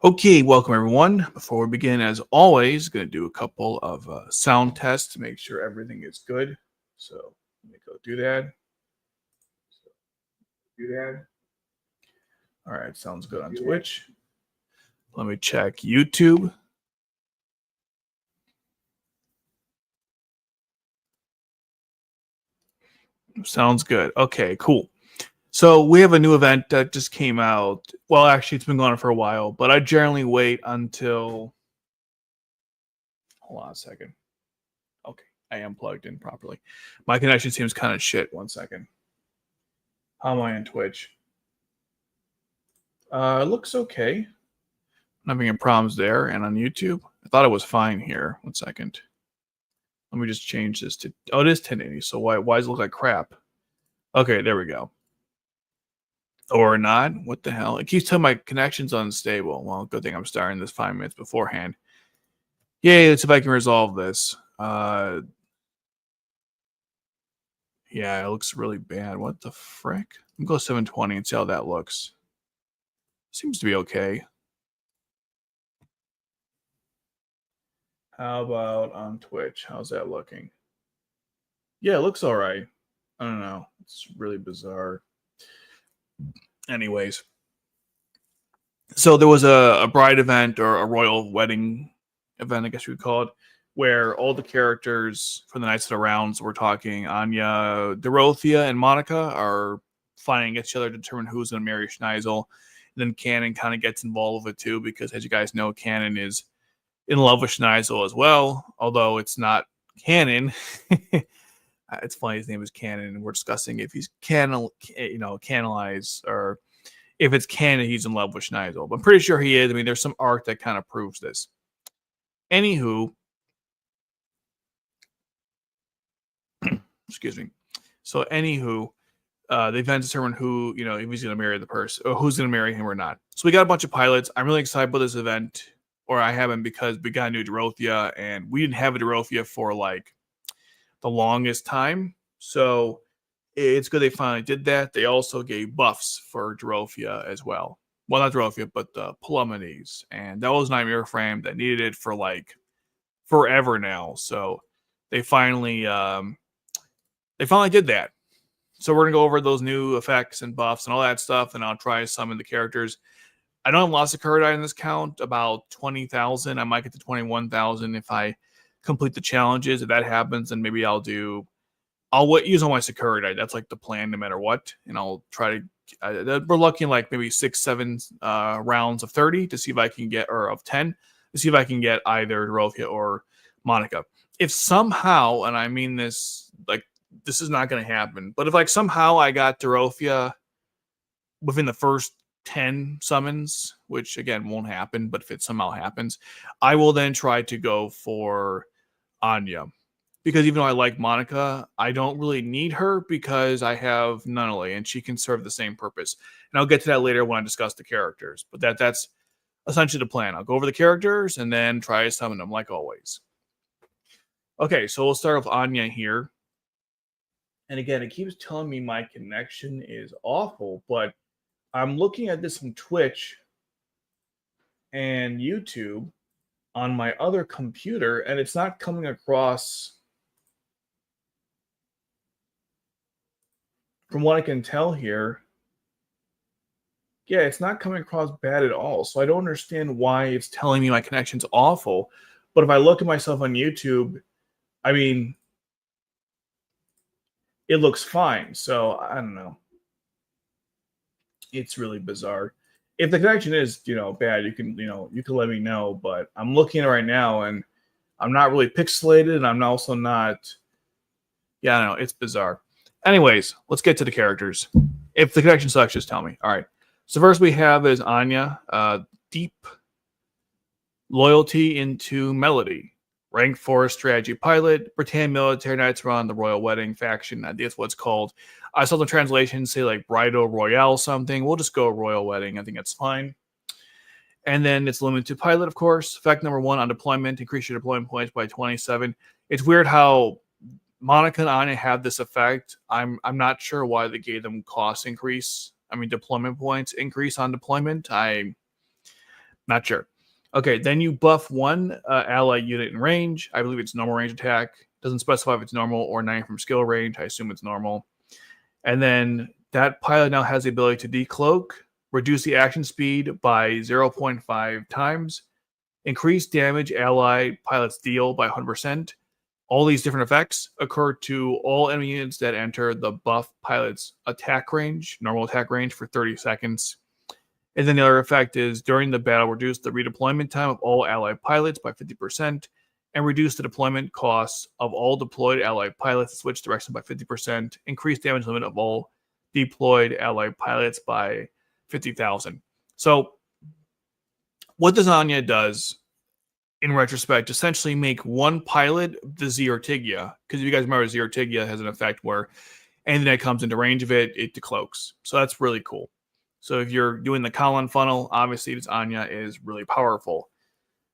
Okay, welcome everyone. Before we begin, as always, going to do a couple of sound tests to make sure everything is good. So let me go do that. All right, sounds good on Twitch. Let me check YouTube. Sounds good. Okay, cool. So we have a new event that just came out. Well, actually, it's been going on for a while, but I generally wait until. Hold on a second. Okay, I am plugged in properly. My connection seems kind of shit. 1 second. How am I on Twitch? It looks okay. I'm having problems there, and on YouTube, I thought it was fine here. 1 second. Let me just change this to. Oh, it is 1080. So why does it look like crap? Okay, there we go. Or not? What the hell? It keeps telling my connection's unstable. Well, good thing I'm starting this 5 minutes beforehand. Yay! Let's see if I can resolve this. Yeah, it looks really bad. What the frick? I'm gonna go 720 and see how that looks. Seems to be okay. How about on Twitch? How's that looking? Yeah, it looks all right. I don't know. It's really bizarre. Anyways, so there was a bride event or a royal wedding event, I guess you would call it, where all the characters from the Knights of the Rounds were talking. Anya, Dorothea, and Monica are fighting against each other to determine who's going to marry Schneizel. And then Canon kind of gets involved with it too, because as you guys know, Canon is in love with Schneizel as well, although it's not canon. It's funny his name is Canon, and we're discussing if he's canonized, or if it's canon he's in love with Schneizel. But I'm pretty sure he is. I mean, there's some art that kind of proves this. Anywho, excuse me. So anywho, the event determined who, if he's going to marry the person, or who's going to marry him or not. So we got a bunch of pilots. I'm really excited about this event, or I haven't, because we got a new Dorothea, and we didn't have a Dorothea for like the longest time. So it's good they finally did that. They also gave buffs for Dorothea as well. Well, not Dorothea, but the Polumenes. And that was Nightmare Frame that needed it for like forever now. So they finally did that. So we're gonna go over those new effects and buffs and all that stuff, and I'll try to summon the characters. I don't have lots of card in this count, about 20,000. I might get to 21,000 if I complete the challenges. If that happens, then maybe I'll use all my Security. That's like the plan, no matter what. And I'll try to. We're looking like maybe 6-7 rounds of 30 to see if I can get, or of 10 to see if I can get either Dorothea or Monica. If somehow, and I mean this, like this is not going to happen, but if like somehow I got Dorothea within the first 10 summons, which again won't happen, but if it somehow happens, I will then try to go for Anya, because even though I like Monica, I don't really need her because I have Nunnally and she can serve the same purpose. And I'll get to that later when I discuss the characters, but that's essentially the plan. I'll go over the characters and then try to summon them like always. Okay, so we'll start with Anya here. And again, it keeps telling me my connection is awful, but I'm looking at this on Twitch and YouTube on my other computer, and it's not coming across, from what I can tell here. Yeah, it's not coming across bad at all. So I don't understand why it's telling me my connection's awful. But if I look at myself on YouTube, I mean, it looks fine. So I don't know. It's really bizarre. If the connection is, bad, you can let me know. But I'm looking at it right now, and I'm not really pixelated, and I'm also not. Yeah, I don't know. It's bizarre. Anyways, let's get to the characters. If the connection sucks, just tell me. All right. So first we have is Anya, deep loyalty into Melody. Rank 4 strategy pilot. Pretend military knights run the royal wedding faction. I think that's what it's called. I saw the translations say like Bridal Royale something. We'll just go royal wedding. I think that's fine. And then it's limited to pilot, of course. Fact number 1 on deployment. Increase your deployment points by 27. It's weird how Monica and Anya have this effect. I'm not sure why they gave them cost increase. I mean, deployment points increase on deployment. Not sure. Okay, then you buff one ally unit in range. I believe it's normal range attack. Doesn't specify if it's normal or 9 from skill range. I assume it's normal. And then that pilot now has the ability to decloak, reduce the action speed by 0.5 times, increase damage ally pilots deal by 100%. All these different effects occur to all enemy units that enter the buff pilot's attack range, normal attack range, for 30 seconds. And then the other effect is during the battle, reduce the redeployment time of all allied pilots by 50% and reduce the deployment costs of all deployed allied pilots to switch direction by 50%, increase damage limit of all deployed allied pilots by 50,000. So what this Anya does, in retrospect, essentially make one pilot the Zertigia, because if you guys remember, Zertigia has an effect where anything that comes into range of it, it decloaks. So that's really cool. So if you're doing the Colin funnel, obviously this Anya is really powerful.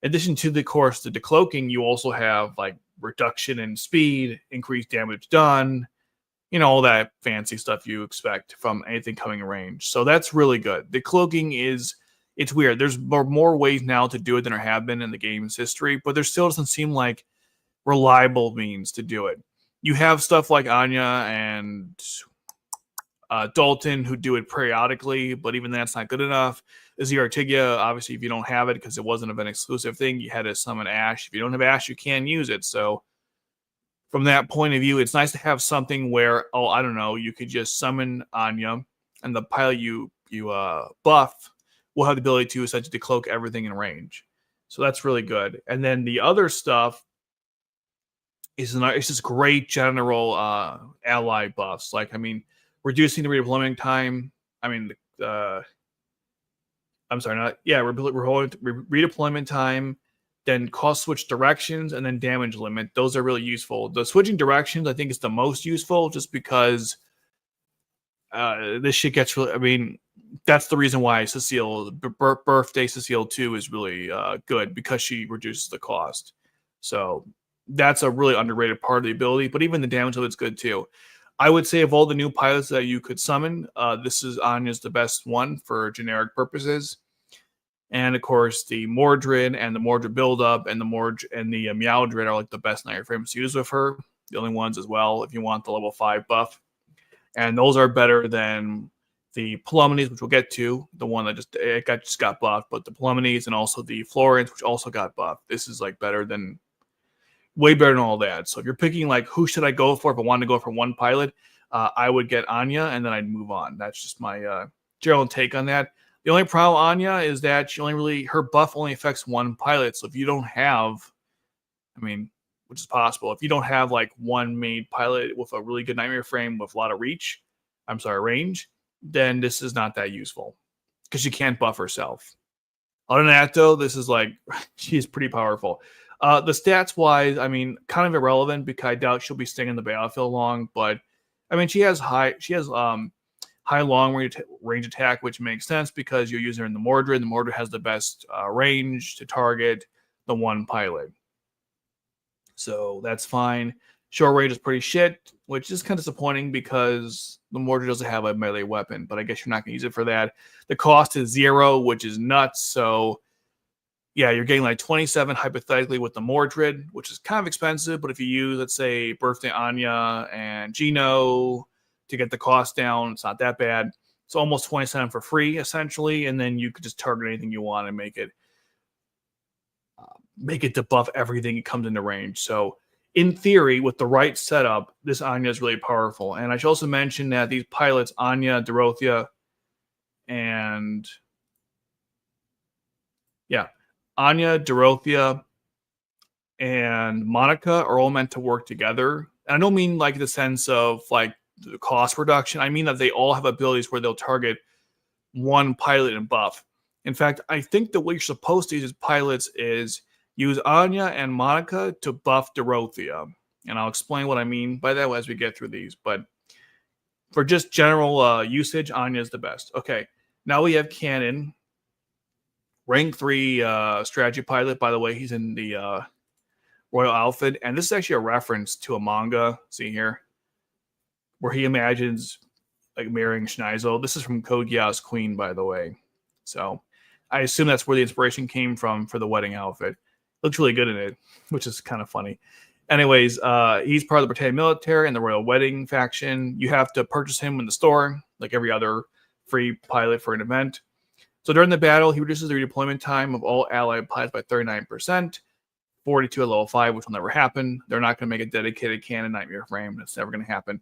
In addition to the course, the decloaking, you also have like reduction in speed, increased damage done, all that fancy stuff you expect from anything coming in range. So that's really good. The cloaking it's weird. There's more ways now to do it than there have been in the game's history, but there still doesn't seem like reliable means to do it. You have stuff like Anya and Dalton who do it periodically, but even that's not good enough. Zertigia, obviously, if you don't have it because it wasn't an exclusive thing, you had to summon Ash. If you don't have Ash, you can use it. So from that point of view, it's nice to have something where, I don't know, you could just summon Anya, and the pilot you buff will have the ability to essentially decloak everything in range. So that's really good. And then the other stuff is it's just great general ally buffs. Like, reducing the redeployment time. Redeployment time, then cost switch directions, and then damage limit. Those are really useful. The switching directions, I think, is the most useful, just because this shit gets really. That's the reason why Cecile, birthday Cecile 2 is really good, because she reduces the cost. So that's a really underrated part of the ability. But even the damage limit's good too. I would say of all the new pilots that you could summon, this is Anya's the best one for generic purposes. And of course, the Mordred and the Mordred buildup and the Meowdred are like the best Night frames to use with her. The only ones as well if you want the level 5 buff. And those are better than the Pluminies, which we'll get to. The one that just got buffed, but the Pluminies and also the Florence, which also got buffed. This is like way better than all that. So if you're picking like who should I go for if I wanted to go for one pilot, I would get Anya and then I'd move on. That's just my general take on that. The only problem with Anya is that her buff only affects one pilot. So if you don't have, which is possible, if you don't have like one made pilot with a really good nightmare frame with a lot of range, then this is not that useful because she can't buff herself. Other than that, though, this is like, she's pretty powerful. The stats wise, kind of irrelevant because I doubt she'll be staying in the battlefield long. But she has high long range attack, which makes sense because you're using her in the Mordred. The Mordred has the best range to target the one pilot, so that's fine. Short range is pretty shit, which is kind of disappointing because the Mordred doesn't have a melee weapon. But I guess you're not going to use it for that. The cost is 0, which is nuts. So yeah, you're getting like 27 hypothetically with the Mordred, which is kind of expensive. But if you use, let's say, Birthday Anya and Gino to get the cost down, it's not that bad. It's almost 27 for free, essentially. And then you could just target anything you want and make it to buff everything that comes into range. So in theory, with the right setup, this Anya is really powerful. And I should also mention that these pilots, Anya, Dorothea, and Monica are all meant to work together. And I don't mean like the sense of like the cost reduction. I mean that they all have abilities where they'll target one pilot and buff. In fact, I think the way you're supposed to use pilots is use Anya and Monica to buff Dorothea. And I'll explain what I mean by that as we get through these. But for just general usage, Anya is the best. Okay, now we have Cannon. Rank 3 strategy pilot, by the way. He's in the royal outfit. And this is actually a reference to a manga, see here, where he imagines like marrying Schneizel. This is from Code Geass Queen, by the way. So I assume that's where the inspiration came from for the wedding outfit. Looks really good in it, which is kind of funny. Anyways, he's part of the Britannian military and the Royal Wedding faction. You have to purchase him in the store, like every other free pilot for an event. So during the battle, he reduces the redeployment time of all allied pilots by 39%, 42 at level 5, which will never happen. They're not going to make a dedicated cannon nightmare frame. That's never going to happen.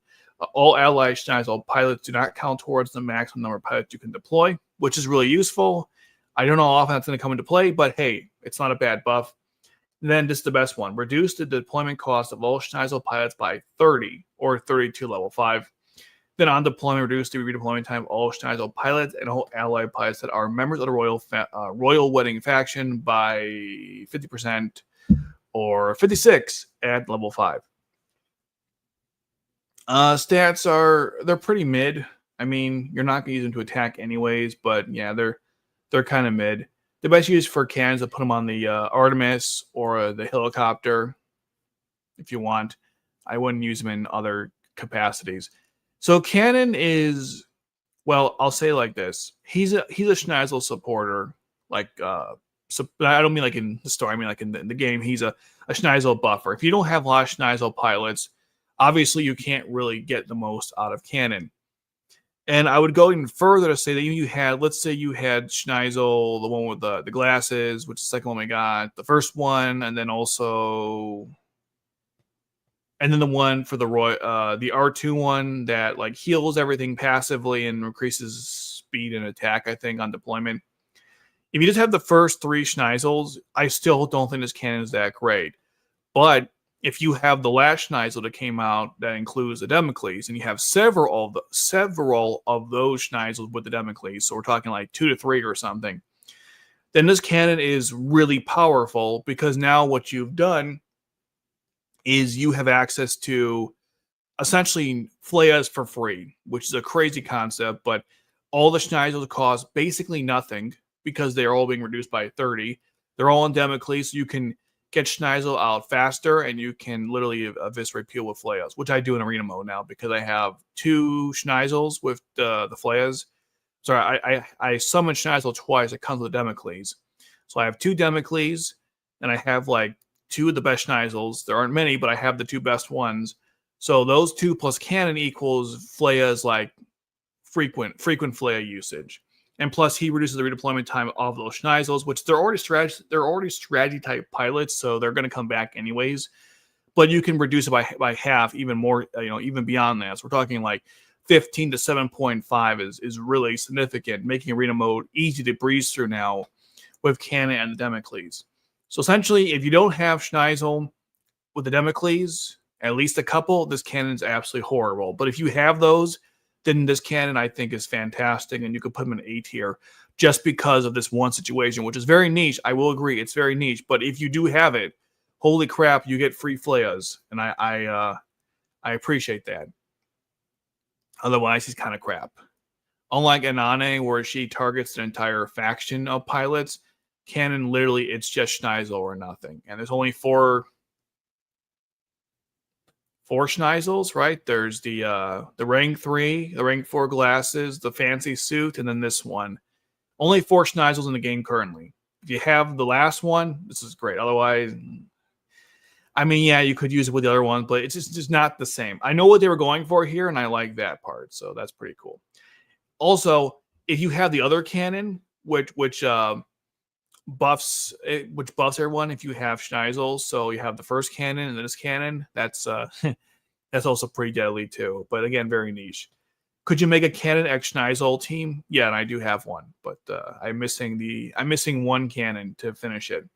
All allied Schneizel pilots do not count towards the maximum number of pilots you can deploy, which is really useful. I don't know how often that's going to come into play, but hey, it's not a bad buff. And then this is the best one. Reduce the deployment cost of all Schneizel pilots by 30 or 32 level 5. Then on deployment, reduce the redeployment time of all Schneizel pilots and all allied pilots that are members of the Royal Wedding faction by 50% or 56 at level 5. Stats they're pretty mid. I mean, you're not going to use them to attack anyways, but yeah, they're kind of mid. The best use for cannons to put them on the Artemis or the helicopter if you want. I wouldn't use them in other capacities. So cannon is, well, I'll say like this. He's a Schneizel supporter. Like, so I don't mean like in the story. I mean like in the game. He's a Schneizel buffer. If you don't have a lot of Schneizel pilots, obviously you can't really get the most out of cannon. And I would go even further to say that you had, let's say you had Schneizel, the one with the glasses, which is the second one we got, the first one, and then also, and then the one for the R2 one that like heals everything passively and increases speed and attack, I think, on deployment. If you just have the first 3 Schneizels, I still don't think this cannon is that great. But if you have the last Schneizel that came out that includes the Damocles, and you have several of those Schneizels with the Damocles, so we're talking like 2 to 3 or something, then this cannon is really powerful because now what you've done is you have access to essentially Flayas for free, which is a crazy concept, but all the Schneizels cost basically nothing because they're all being reduced by 30. They're all in Damocles, so you can get Schneizel out faster, and you can literally eviscerate Peel with Flayas, which I do in arena mode now because I have 2 Schneizels with the Flayas. Sorry, I summon Schneizel twice. It comes with Damocles. So I have 2 Damocles, and I have like 2 of the best Schneizels. There aren't many, but I have the 2 best ones. So those 2 plus cannon equals Flayas like frequent Flaya usage. And plus, he reduces the redeployment time of those Schneizels, which they're already strategy type pilots, so they're going to come back anyways. But you can reduce it by half, even more, even beyond that. So we're talking like 15 to 7.5 is really significant, making arena mode easy to breeze through now with cannon and the Damocles. So essentially, if you don't have Schneizel with the Damocles, at least a couple, this cannon is absolutely horrible. But if you have those, then this cannon, I think, is fantastic, and you could put him in A tier just because of this one situation, which is very niche. I will agree, it's very niche. But if you do have it, holy crap, you get free Flayas, and I appreciate that. Otherwise, he's kind of crap. Unlike Inanne, where she targets an entire faction of pilots, cannon, literally, it's just Schneizel or nothing. And there's only 4 Schneizels, right? There's the rank 3, the rank 4 glasses, the fancy suit, and then this one. Only 4 Schneizels in the game currently. If you have the last one, this is great. Otherwise, I mean, yeah, you could use it with the other one, but it's just not the same. I know what they were going for here, and I like that part, so that's pretty cool. Also, if you have the other cannon, which buffs everyone if you have Schneizel. So you have the first cannon and then this cannon. That's also pretty deadly too. But again, very niche. Could you make a cannon X Schneizel team? Yeah, and I do have one, but I'm missing one cannon to finish it.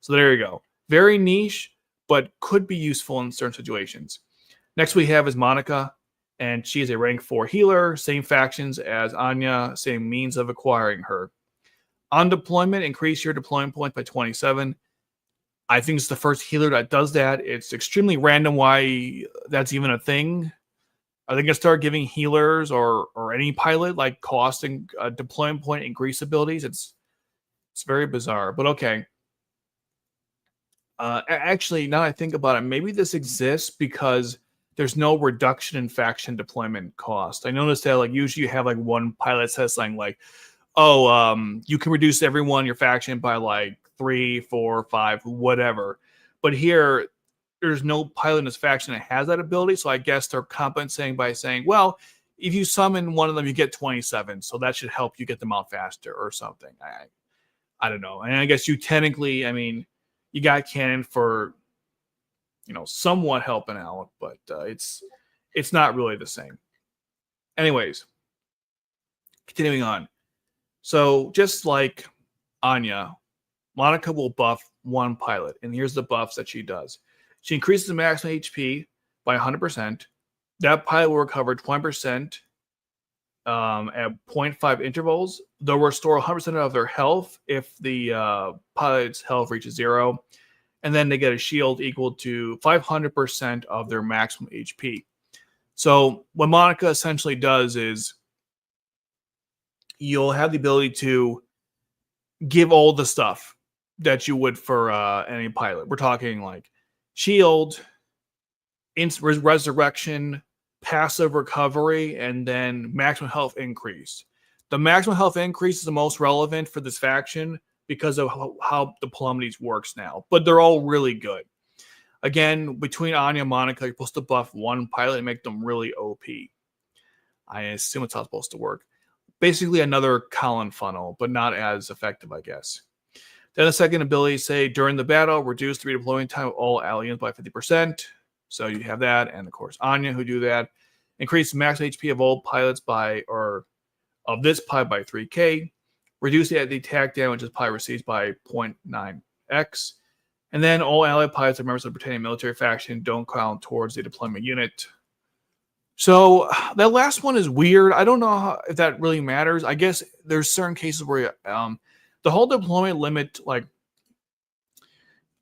So there you go. Very niche, but could be useful in certain situations. Next we have is Monica, and she is a rank 4 healer, same factions as Anya, same means of acquiring her. On deployment, increase your deployment point by 27. I think it's the first healer that does that. It's extremely random why that's even a thing. Are they going to start giving healers or any pilot like cost and deployment point increase abilities? It's very bizarre, but okay. Actually, now I think about it, maybe this exists because there's no reduction in faction deployment cost. I noticed that like usually you have like one pilot says something like, you can reduce everyone in your faction by like 3, 4, 5, whatever. But here, there's no pilot in this faction that has that ability. So I guess they're compensating by saying, well, if you summon one of them, you get 27. So that should help you get them out faster or something. I don't know. And I guess you technically, I mean, you got cannon for, somewhat helping out, but it's not really the same. Anyways, continuing on. So just like Anya, Monica will buff one pilot, and here's the buffs that she does. She increases the maximum HP by 100%. That pilot will recover 20% at 0.5 intervals. They'll restore 100% of their health if the pilot's health reaches 0. And then they get a shield equal to 500% of their maximum HP. So what Monica essentially does is you'll have the ability to give all the stuff that you would for any pilot. We're talking like shield, resurrection, passive recovery, and then maximum health increase. The maximum health increase is the most relevant for this faction because of how the Plummeties works now. But they're all really good. Again, between Anya and Monica, you're supposed to buff one pilot and make them really OP. I assume it's how it's supposed to work. Basically another Colin funnel, but not as effective, I guess. Then the second ability, say, during the battle, reduce the redeployment time of all aliens by 50%. So you have that, and of course Anya who do that. Increase the max HP of all pilots of this pilot by 3k. Reduce the attack damage this pilot receives by 0.9x. And then all allied pilots are members of the pertaining military faction don't count towards the deployment unit. So that last one is weird. I don't know if that really matters. I guess there's certain cases where the whole deployment limit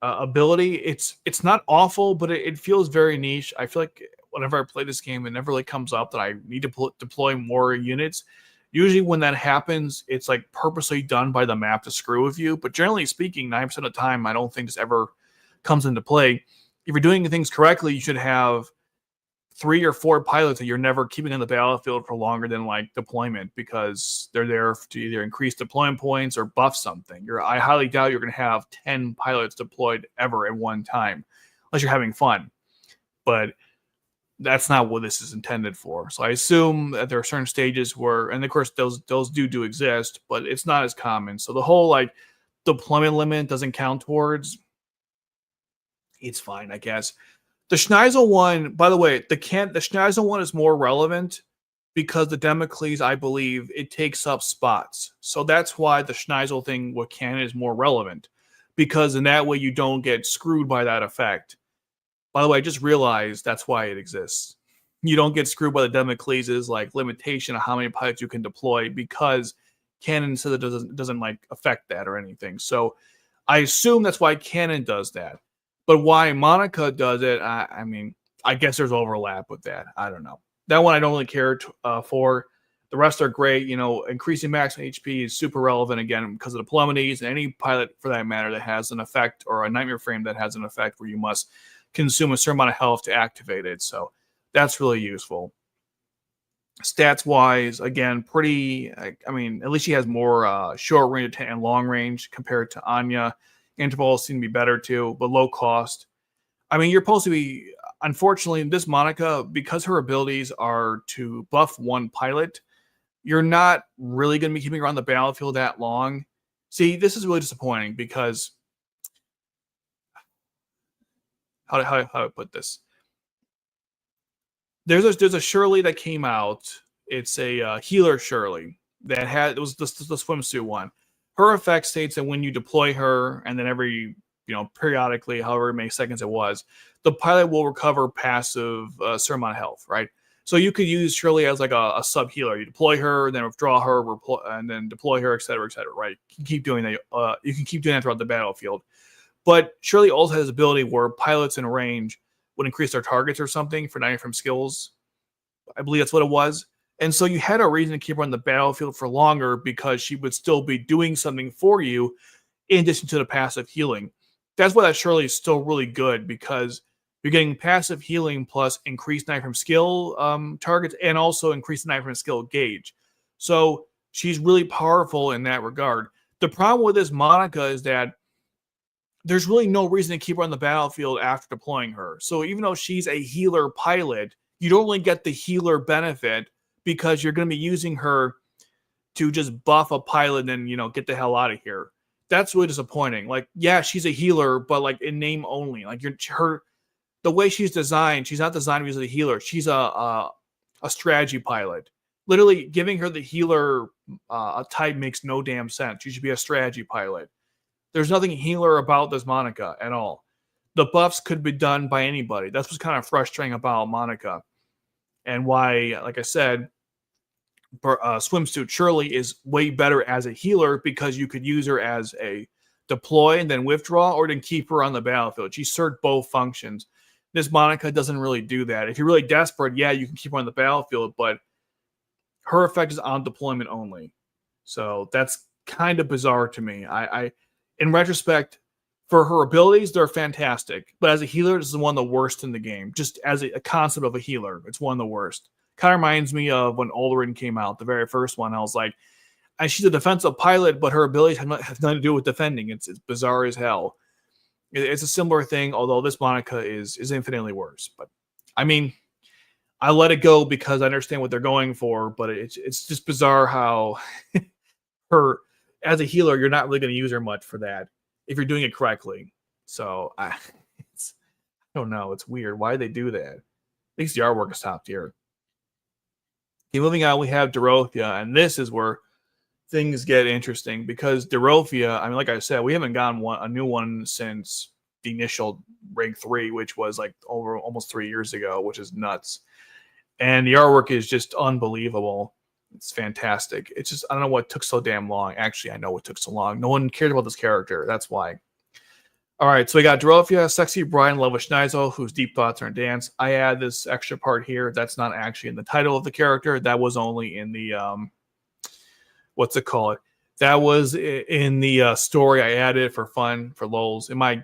ability, it's not awful, but it feels very niche. I feel like whenever I play this game, it never really comes up that I need to deploy more units. Usually when that happens, it's like purposely done by the map to screw with you. But generally speaking, 9% of the time, I don't think this ever comes into play. If you're doing things correctly, you should have 3 or 4 pilots that you're never keeping on the battlefield for longer than like deployment because they're there to either increase deployment points or buff something. I highly doubt you're going to have 10 pilots deployed ever at one time, unless you're having fun. But that's not what this is intended for. So I assume that there are certain stages where, and of course those do exist, but it's not as common. So the whole like deployment limit doesn't count towards. It's fine, I guess. The Schneizel one, by the way, the Schneizel one is more relevant because the Damocles, I believe, it takes up spots. So that's why the Schneizel thing with cannon is more relevant, because in that way you don't get screwed by that effect. By the way, I just realized that's why it exists. You don't get screwed by the Damocles' like limitation of how many pilots you can deploy because cannon says it doesn't like affect that or anything. So I assume that's why cannon does that. But why Monica does it, I mean, I guess there's overlap with that. I don't know. That one I don't really care for. The rest are great. Increasing maximum HP is super relevant, again, because of the Plummeties, and any pilot, for that matter, that has an effect, or a Nightmare Frame that has an effect where you must consume a certain amount of health to activate it. So that's really useful. Stats-wise, again, pretty, I mean, at least she has more short range and long range compared to Anya. Intervals seem to be better too, but low cost. I mean, you're supposed to be, unfortunately, this Monica, because her abilities are to buff one pilot, you're not really going to be keeping her on the battlefield that long. See, this is really disappointing because, how do I put this? There's a Shirley that came out. It's a healer Shirley it was the swimsuit one. Her effect states that when you deploy her, and then every, periodically, however many seconds it was, the pilot will recover passive certain amount of health, right? So you could use Shirley as like a sub healer. You deploy her, then withdraw her, and then deploy her, et cetera, right? You can keep doing that. You can keep doing that throughout the battlefield. But Shirley also has this ability where pilots in range would increase their targets or something for 90 from skills. I believe that's what it was. And so you had a reason to keep her on the battlefield for longer because she would still be doing something for you in addition to the passive healing. That's why that Shirley is still really good, because you're getting passive healing plus increased knife from skill targets and also increased knife from skill gauge. So She's really powerful in that regard. The problem with this Monica is that there's really no reason to keep her on the battlefield after deploying her. So even though she's a healer pilot, you don't really get the healer benefit because you're going to be using her to just buff a pilot and get the hell out of here. That's really disappointing. Like, yeah, she's a healer, but like in name only. Like the way she's designed, she's not designed to be as a healer. She's a strategy pilot. Literally, giving her the healer type makes no damn sense. She should be a strategy pilot. There's nothing healer about this Monica at all. The buffs could be done by anybody. That's what's kind of frustrating about Monica. And why, like I said, Swimsuit Shirley is way better as a healer because you could use her as a deploy and then withdraw, or then keep her on the battlefield. She served both functions. This Monica doesn't really do that. If you're really desperate, yeah, you can keep her on the battlefield, but her effect is on deployment only. So that's kind of bizarre to me. I in retrospect, for her abilities, they're fantastic. But as a healer, this is one of the worst in the game. Just as a concept of a healer, it's one of the worst. Kind of reminds me of when Ulrich came out, the very first one. I was like, she's a defensive pilot, but her abilities have nothing to do with defending. It's bizarre as hell. It's a similar thing, although this Monica is infinitely worse. But I mean, I let it go because I understand what they're going for, but it's just bizarre how her as a healer, you're not really going to use her much for that if you're doing it correctly. So I don't know. It's weird. Why do they do that? At least the artwork is top tier. Okay, moving on, we have Dorothea, and this is where things get interesting because Dorothea, I mean, like I said, we haven't gotten a new one since the initial Rank 3, which was like over almost 3 years ago, which is nuts. And the artwork is just unbelievable. It's fantastic. It's just, I don't know what took so damn long. Actually, I know what took so long. No one cared about this character. That's why. All right, so we got Dorothea, sexy bride in love with Schneizel, whose deep thoughts are in dance. I add this extra part here. That's not actually in the title of the character. That was only in the, what's it called? That was in the story. I added it for fun, for lols. In my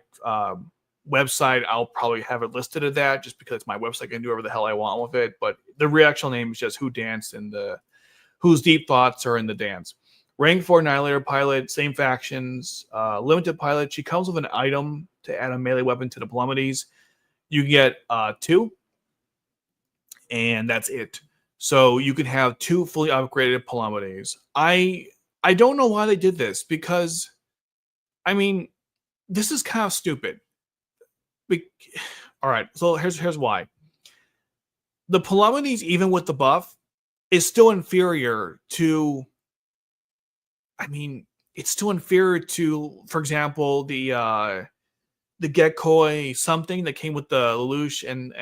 website, I'll probably have it listed at that just because it's my website. I can do whatever the hell I want with it. But the actual name is just Who Danced and whose deep thoughts are in the dance. Rank 4 Annihilator pilot, same factions, limited pilot. She comes with an item to add a melee weapon to the Palomides. You get 2, and that's it. So you can have 2 fully upgraded Palomides. I don't know why they did this because, I mean, this is kind of stupid. All right, so here's why. The Palomides, even with the buff, is still inferior to. I mean, it's still inferior to, for example, the Gekoi something that came with the Lelouch and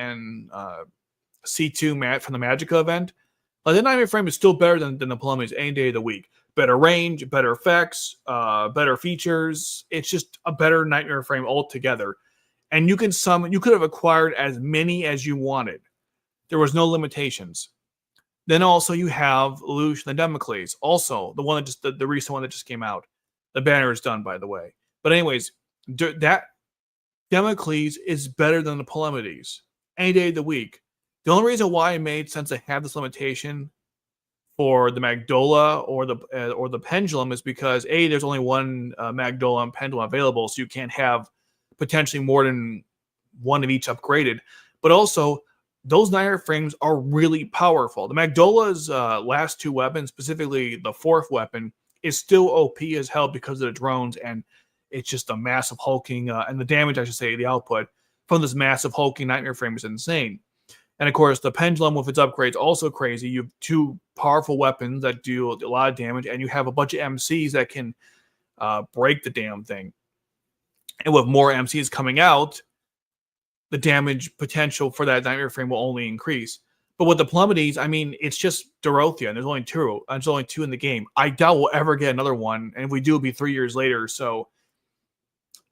C2 from the Magica event. Like, the Nightmare Frame is still better than the Palomides any day of the week. Better range, better effects, better features. It's just a better Nightmare Frame altogether. And you could have acquired as many as you wanted. There was no limitations. Then also you have Lelouch and the Damocles. Also, the one that just the recent one that just came out. The banner is done, by the way. But anyways, that Damocles is better than the Palomides any day of the week. The only reason why it made sense to have this limitation for the Magdola or the Pendulum is because there's only one Magdola and Pendulum available, so you can't have potentially more than one of each upgraded. But also, those Nightmare Frames are really powerful. The Magdola's last 2 weapons, specifically the 4th weapon, is still OP as hell because of the drones, and it's just a massive hulking, and the damage, I should say, the output from this massive hulking Nightmare Frame is insane. And of course, the Pendulum with its upgrades also crazy. You have 2 powerful weapons that do a lot of damage, and you have a bunch of MCs that can break the damn thing. And with more MCs coming out, the damage potential for that Nightmare Frame will only increase. But with the Palomides, I mean, it's just Dorothea, and there's only 2. There's only 2 in the game. I doubt we'll ever get another one, and if we do, it'll be 3 years later. So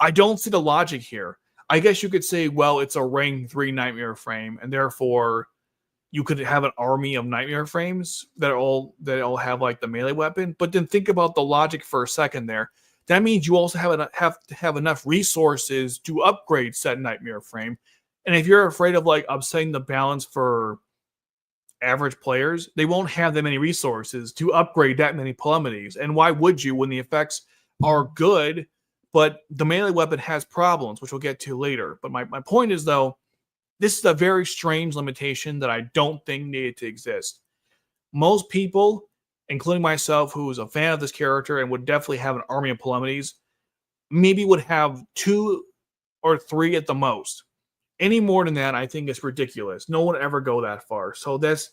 I don't see the logic here. I guess you could say, well, it's a Rank 3 Nightmare Frame, and therefore you could have an army of Nightmare Frames that all have like the melee weapon. But then think about the logic for a second there. That means you also have to have enough resources to upgrade said Nightmare Frame. And if you're afraid of like upsetting the balance for average players, they won't have that many resources to upgrade that many Polemides. And why would you when the effects are good, but the melee weapon has problems, which we'll get to later. But my point is, though, this is a very strange limitation that I don't think needed to exist. Most people, including myself, who is a fan of this character and would definitely have an army of Polemides, maybe would have 2 or 3 at the most. Any more than that, I think is ridiculous. No one would ever go that far. So this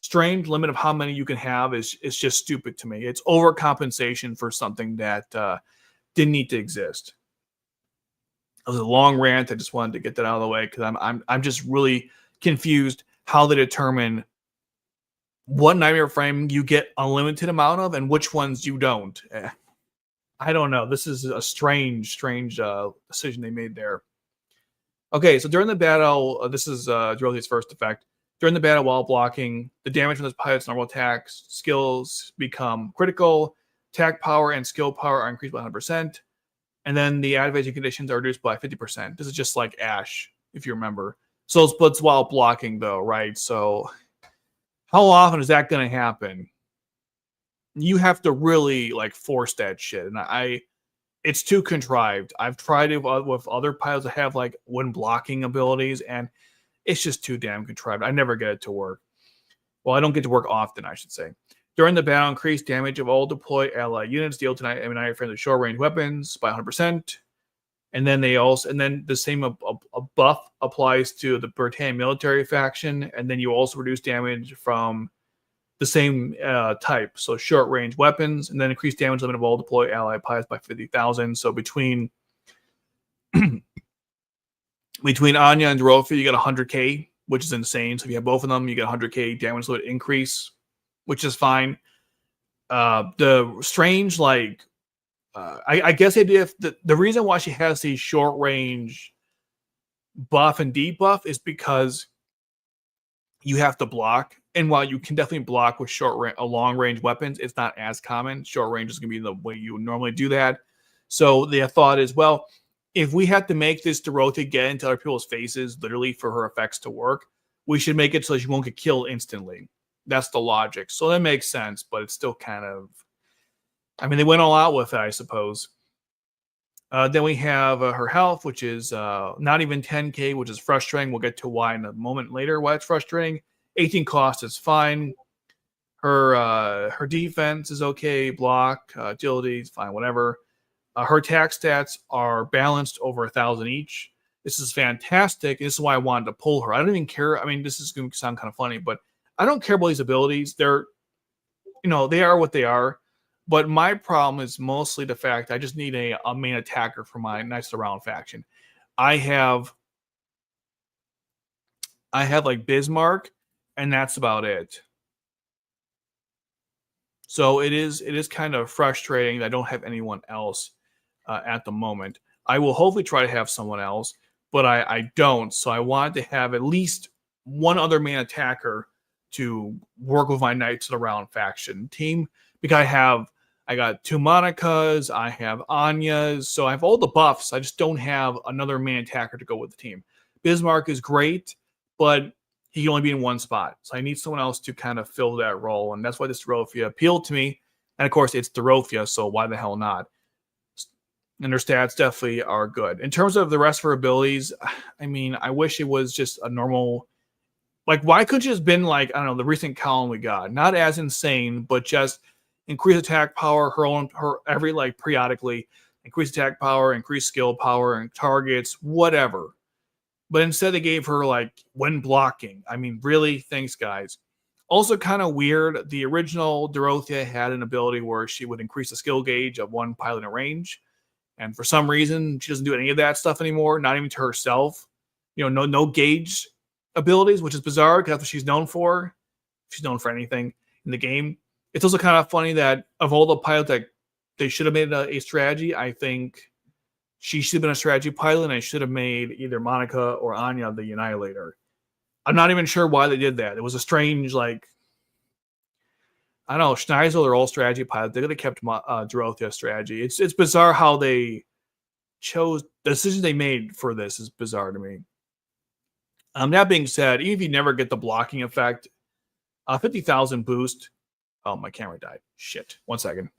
strange limit of how many you can have is just stupid to me. It's overcompensation for something that didn't need to exist. It was a long rant. I just wanted to get that out of the way because I'm just really confused how they determine what nightmare frame you get unlimited amount of and which ones you don't. I don't know. This is a strange decision they made there. Okay, so during the battle, this is Dorothy's first effect. During the battle, while blocking, the damage from this pilot's normal attacks skills become critical. Attack power and skill power are increased by 100%. And then the activation conditions are reduced by 50%. This is just like Ash, if you remember. So it splits while blocking, though, right? So how often is that going to happen? You have to really like force that shit. And it's too contrived. I've tried it with other pilots that have like when blocking abilities, and it's just too damn contrived. I never get it to work. Well, I don't get to work often, I should say. During the battle, increased damage of all deployed ally units deal to nightmare frames of short range weapons by 100%. And then the same a buff applies to the Britannia military faction, and then you also reduce damage from the same type, so short range weapons, and then increased damage limit of all deployed ally pilots by 50,000. So between Anya and Dorothea, you get 100k, which is insane. So if you have both of them, you get 100k damage limit increase, which is fine. The strange, I guess the reason why she has the short range buff and debuff is because you have to block. And while you can definitely block with long range weapons, it's not as common. Short range is going to be the way you normally do that. So the thought is, well, if we have to make this Dorothea get into other people's faces, literally for her effects to work, we should make it so she won't get killed instantly. That's the logic. So that makes sense, but it's still kind of, I mean, they went all out with it, I suppose. Then we have her health, which is not even 10k, which is frustrating. We'll get to why in a moment later, why it's frustrating. 18 cost is fine. Her defense is okay. Block, agility is fine, whatever. Her attack stats are balanced over 1,000 each. This is fantastic. This is why I wanted to pull her. I don't even care. I mean, this is going to sound kind of funny, but I don't care about these abilities. They're, they are what they are. But my problem is mostly the fact I just need a main attacker for my Knights of the Round faction. I have like Bismarck, and that's about it. So it is kind of frustrating that I don't have anyone else at the moment. I will hopefully try to have someone else, but I don't. So I wanted to have at least one other main attacker to work with my Knights of the Round faction team, because I got 2 Monicas, I have Anya's, so I have all the buffs. I just don't have another main attacker to go with the team. Bismarck is great, but he can only be in one spot. So I need someone else to kind of fill that role, and that's why this Dorothea appealed to me. And of course, it's Dorothea, so why the hell not? And her stats definitely are good. In terms of the rest of her abilities, I mean, I wish it was just a normal... Like, why couldn't it just been like, I don't know, the recent column we got? Not as insane, but just increase attack power, periodically, increase attack power, increase skill power, and targets, whatever. But instead they gave her like when blocking. I mean, really? Thanks, guys. Also kind of weird, the original Dorothea had an ability where she would increase the skill gauge of one pilot in range. And for some reason, she doesn't do any of that stuff anymore, not even to herself. No gauge abilities, which is bizarre because that's what she's known for. She's known for anything in the game. It's also kind of funny that of all the pilots that they should have made a strategy, I think she should have been a strategy pilot, and I should have made either Monica or Anya the Annihilator. I'm not even sure why they did that. It was a strange, I don't know, Schneizel are all strategy pilots. They could have kept Dorothea's strategy. It's bizarre how they chose, the decision they made for this is bizarre to me. That being said, even if you never get the blocking effect, 50,000 boost. Oh, my camera died. Shit. 1 second.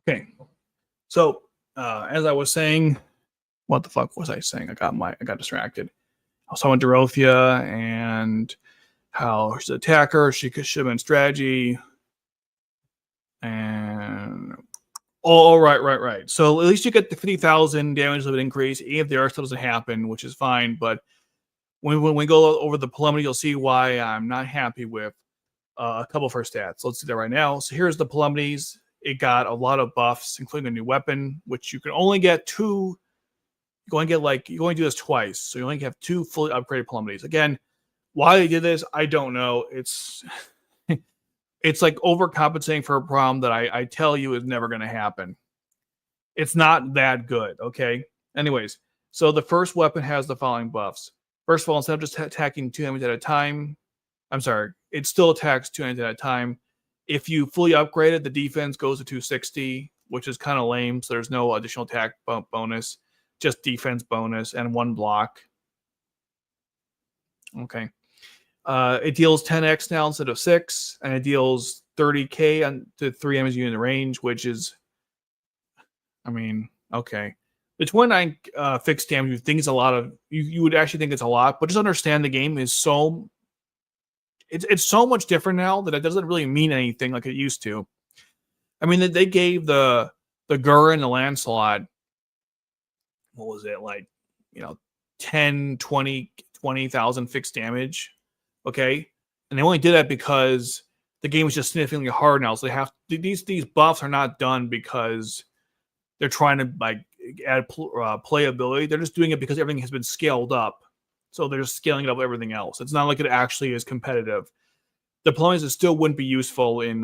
Okay. So, as I was saying, what the fuck was I saying? I got distracted. I was talking Dorothea and how she's an attacker. She should have been strategy. And right. So at least you get the 50,000 damage limit increase, even if the arc still doesn't happen, which is fine. But when we go over the preliminary, you'll see why I'm not happy with a couple of her stats. Let's do that right now. So here's the preliminaries. It got a lot of buffs, including a new weapon, which you can only get two. You only do this twice, so you only have 2 fully upgraded preliminaries. Again, why they did this, I don't know. It's it's like overcompensating for a problem that I tell you is never going to happen. It's not that good, okay? Anyways, so the first weapon has the following buffs. First of all, instead of just attacking 2 enemies at a time, I'm sorry, it still attacks 2 enemies at a time. If you fully upgrade it, the defense goes to 260, which is kind of lame, so there's no additional attack bonus, just defense bonus and 1 block. Okay. It deals 10x now instead of 6, and it deals 30k to 3 enemies in the range, which is, I mean, okay. The 29 fixed damage, you think it's a lot of, you would actually think it's a lot, but just understand the game is so, it's so much different now that it doesn't really mean anything like it used to. I mean, they gave the Gur and the Lancelot, what was it, like, 10, 20,000 fixed damage. Okay. And they only did that because the game is just significantly hard now. So they have these buffs are not done because they're trying to like add playability. They're just doing it because everything has been scaled up. So they're just scaling up everything else. It's not like it actually is competitive. The deployments still wouldn't be useful in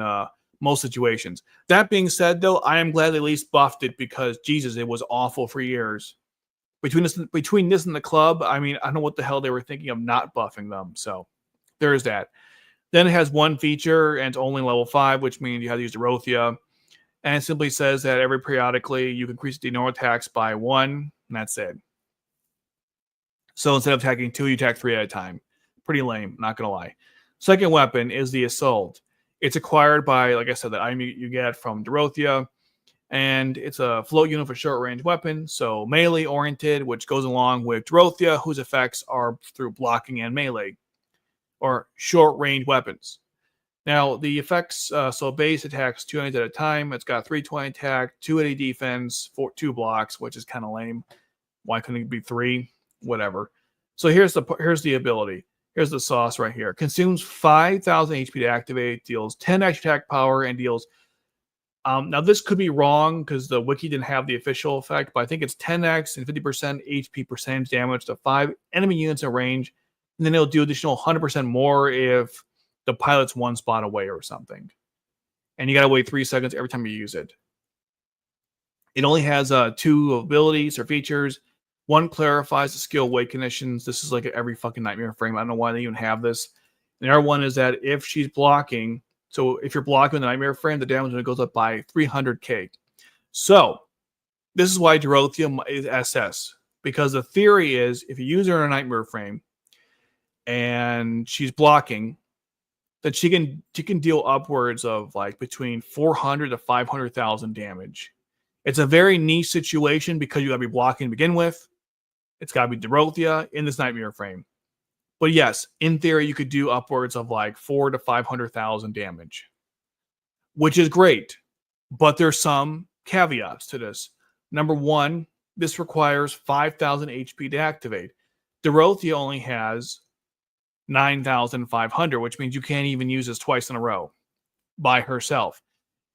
most situations. That being said, though, I am glad they at least buffed it because Jesus, it was awful for years. Between this and the club, I mean, I don't know what the hell they were thinking of not buffing them. So there's that. Then it has 1 feature and it's only level 5, which means you have to use Dorothea. And it simply says that every periodically you can increase the normal attacks by 1, and that's it. So instead of attacking 2, you attack 3 at a time. Pretty lame, not gonna lie. Second weapon is the Assault. It's acquired by, like I said, that item you get from Dorothea. And it's a float unit for short-range weapon, so melee-oriented, which goes along with Dorothea, whose effects are through blocking and melee, or short-range weapons. Now, the effects, so base attacks 2 enemies at a time. It's got 320 attack, 280 defense, 2 blocks, which is kind of lame. Why couldn't it be 3? Whatever. So here's the ability. Here's the sauce right here. Consumes 5,000 HP to activate, deals 10 extra attack power, and deals... now, this could be wrong because the wiki didn't have the official effect, but I think it's 10x and 50% HP percentage damage to 5 enemy units in range. And then it'll do additional 100% more if the pilot's 1 spot away or something. And you got to wait 3 seconds every time you use it. It only has 2 abilities or features. 1 clarifies the skill weight conditions. This is like every fucking Nightmare frame. I don't know why they even have this. And the other one is that if she's blocking... So if you're blocking the Nightmare frame, the damage goes up by 300k. So this is why Dorothea is SS. Because the theory is, if you use her in a Nightmare frame and she's blocking, that she can deal upwards of like between 400 to 500,000 damage. It's a very niche situation because you got to be blocking to begin with. It's got to be Dorothea in this Nightmare frame. But yes, in theory, you could do upwards of like 400 to 500,000 damage. which is great. But there's some caveats to this. Number one, this requires 5,000 HP to activate. Dorothea only has 9,500, which means you can't even use this twice in a row by herself.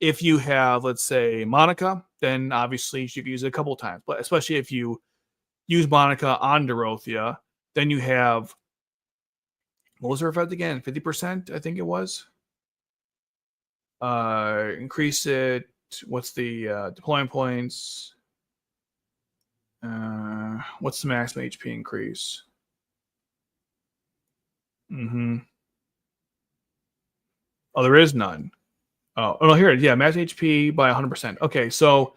If you have, let's say, Monica, then obviously you can use it a couple times. But especially if you use Monica on Dorothea, then you have, what was her effect again? 50%, I think it was. Increase it. What's the deployment points? What's the maximum HP increase? Oh, there is none. Oh no, here it is. Yeah, max HP by 100%. Okay, so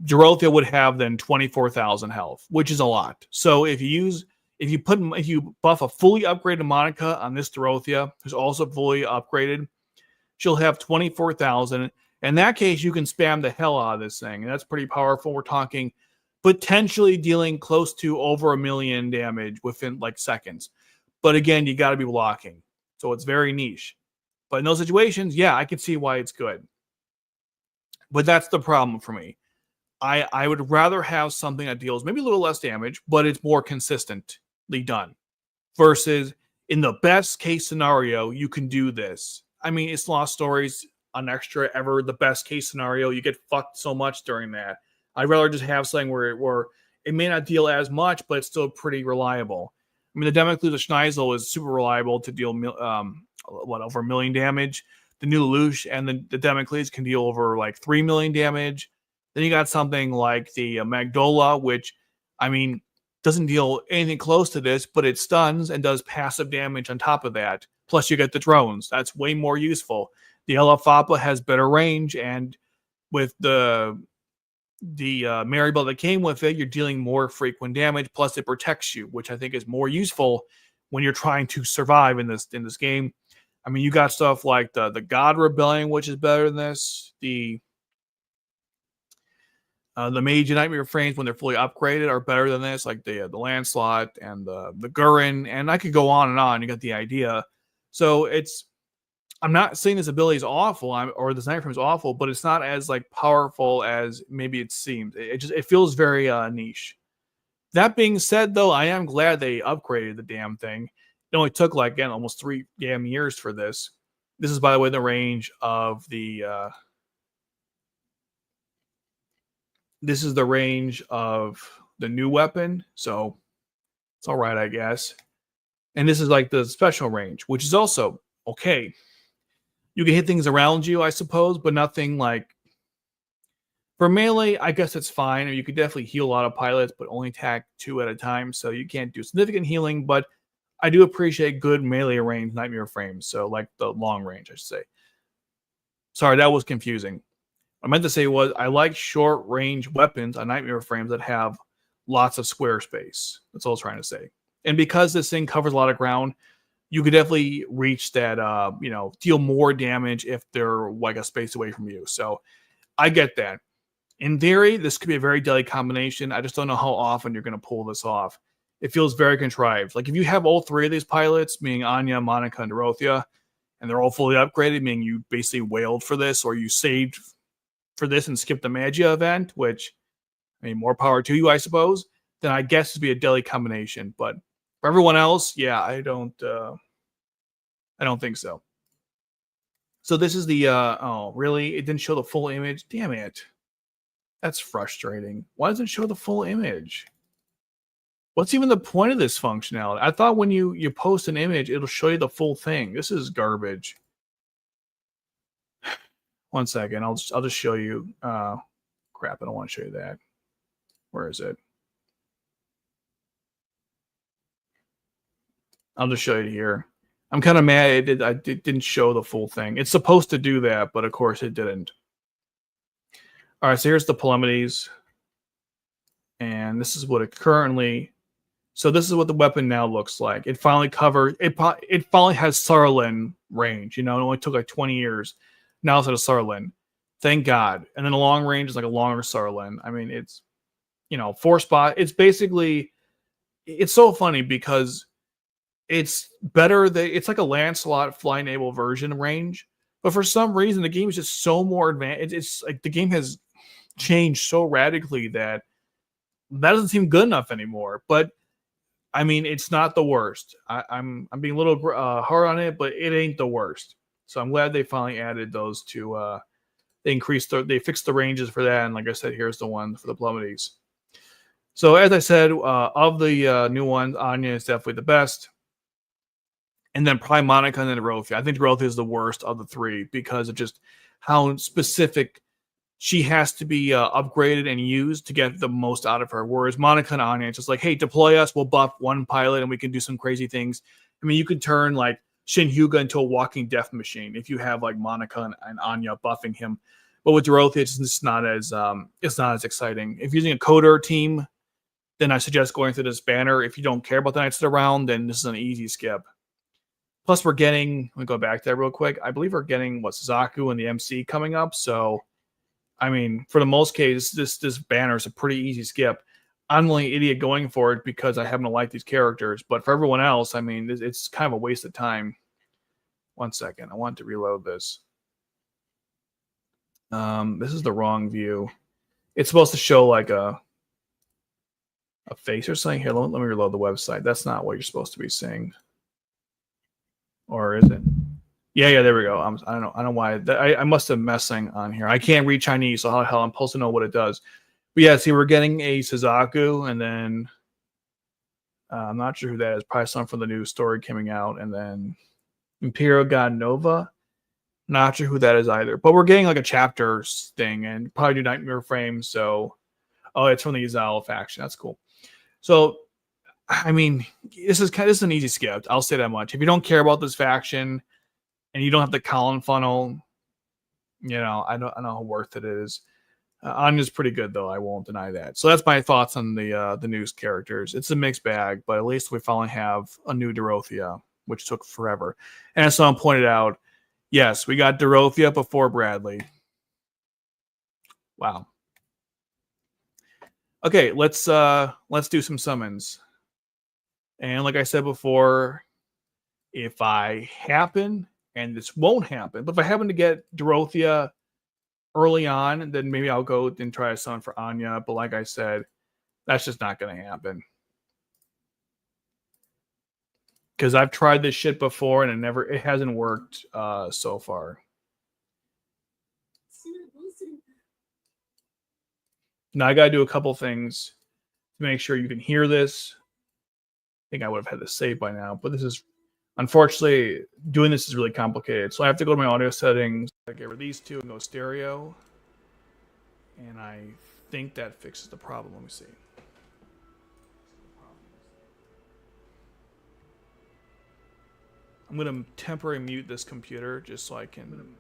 Dorothea would have then 24,000 health, which is a lot. So if you buff a fully upgraded Monica on this Dorothea, who's also fully upgraded, she'll have 24,000. In that case, you can spam the hell out of this thing, and that's pretty powerful. We're talking potentially dealing close to over 1 million damage within like seconds. But again, you got to be blocking, so it's very niche. But in those situations, yeah, I can see why it's good. But that's the problem for me. I would rather have something that deals maybe a little less damage, but it's more consistently done. Versus in the best case scenario, you can do this. I mean, it's Lost Stories on extra ever the best case scenario. You get fucked so much during that. I'd rather just have something where it may not deal as much, but it's still pretty reliable. I mean, the Democles of Schneizel is super reliable to deal over 1 million damage. The new Lelouch and the Democles can deal over like 3 million damage. Then you got something like the Magdola, which, I mean, doesn't deal anything close to this, but it stuns and does passive damage on top of that. Plus, you get the drones. That's way more useful. The Elefapa has better range, and with the Maribel that came with it, you're dealing more frequent damage. Plus, it protects you, which I think is more useful when you're trying to survive in this game. I mean, you got stuff like the God Rebellion, which is better than this. The Mage and Nightmare Frames, when they're fully upgraded, are better than this, like the Lancelot and the Gurren, and I could go on and on. You got the idea. So I'm not saying this ability is awful, or this Nightmare Frame is awful, but it's not as like powerful as maybe it seems. It feels very niche. That being said, though, I am glad they upgraded the damn thing. It only took like again almost 3 damn years for this. This is, by the way, the range of the. This is the range of the new weapon, so it's all right, I guess. And this is like the special range, which is also okay. You can hit things around you, I suppose, but nothing like... For melee, I guess it's fine. Or you could definitely heal a lot of pilots, but only attack 2 at a time, so you can't do significant healing, but I do appreciate good melee range Nightmare Frames, so like the long range, I should say. Sorry, that was confusing. What I meant to say was I like short range weapons on Nightmare Frames that have lots of square space. That's all I was trying to say. And because this thing covers a lot of ground, you could definitely reach that, deal more damage if they're like a space away from you. So I get that. In theory, this could be a very deadly combination. I just don't know how often you're going to pull this off. It feels very contrived. Like if you have all 3 of these pilots, meaning Anya, Monica, and Dorothea, and they're all fully upgraded, meaning you basically wailed for this or you saved for this and skip the Magia event, which, I mean, more power to you, I suppose, then I guess it'd be a deadly combination. But for everyone else, yeah, I don't think so. So this is the, oh, really? It didn't show the full image? Damn it. That's frustrating. Why doesn't it show the full image? What's even the point of this functionality? I thought when you post an image, it'll show you the full thing. This is garbage. One second, I'll just show you. Crap, I don't want to show you that. Where is it? I'll just show you here. I'm kind of mad it didn't show the full thing. It's supposed to do that, but of course it didn't. All right, so here's the Polemides. And this is what it currently... So this is what the weapon now looks like. It finally covered... It finally has Sarlin range. You know, it only took like 20 years. Now it's at a Sarlin. Thank God. And then the long range is like a longer Sarlin. I mean, it's, 4 spot. It's basically... It's so funny because it's better... It's like a Lancelot fly-enabled version range. But for some reason, the game is just so more advanced. It's like the game has changed so radically that doesn't seem good enough anymore. But I mean, it's not the worst. I'm being a little hard on it, but it ain't the worst. So I'm glad they finally added those to. They fixed the ranges for that, and like I said, here's the one for the plummeties. So as I said, of the new ones, Anya is definitely the best. And then probably Monica and then Dorothea. I think Dorothea is the worst of the three because of just how specific she has to be upgraded and used to get the most out of her. Whereas Monica and Anya, it's just like, hey, deploy us, we'll buff one pilot and we can do some crazy things. I mean, you could turn like Shin Hyuga into a walking death machine if you have like Monica and Anya buffing him. But with Dorothea, it's just not as exciting. If you're using a coder team, then I suggest going through this banner. If you don't care about the Knights of the Round, then this is an easy skip. Plus, we're getting, let me go back to that real quick. I believe we're getting Suzaku and the MC coming up. So, I mean, for the most case, this banner is a pretty easy skip. I'm the only idiot going for it because I happen to like these characters. But for everyone else, I mean, it's kind of a waste of time. 1 second. I want to reload this. This is the wrong view. It's supposed to show like a face or something. Here, let me reload the website. That's not what you're supposed to be seeing. Or is it? Yeah, there we go. I don't know why. I must have messing on here. I can't read Chinese, so how the hell I'm supposed to know what it does. But yeah, see, we're getting a Suzaku, and then I'm not sure who that is. Probably some from the new story coming out, and then Imperial God Nova. Not sure who that is either. But we're getting like a chapters thing, and probably do Nightmare Frame. So, oh, it's from the Izal faction. That's cool. So, I mean, this is an easy skip. I'll say that much. If you don't care about this faction, and you don't have the Colin funnel, you know, I know how worth it is. Anya's pretty good though. I won't deny that. So that's my thoughts on the news characters. It's a mixed bag, but at least we finally have a new Dorothea, which took forever. And as someone pointed out, yes, we got Dorothea before Bradley. Wow. Okay, let's do some summons. And like I said before, if I happen, and this won't happen, but if I happen to get Dorothea early on, then maybe I'll go and try a summon for Anya. But like I said, that's just not going to happen. Because I've tried this shit before and it hasn't worked so far. Now I got to do a couple things to make sure you can hear this. I think I would have had this saved by now, but this is, unfortunately, doing this is really complicated. So I have to go to my audio settings, get rid of these two and go stereo. And I think that fixes the problem. Let me see. I'm going to temporarily mute this computer just so I can.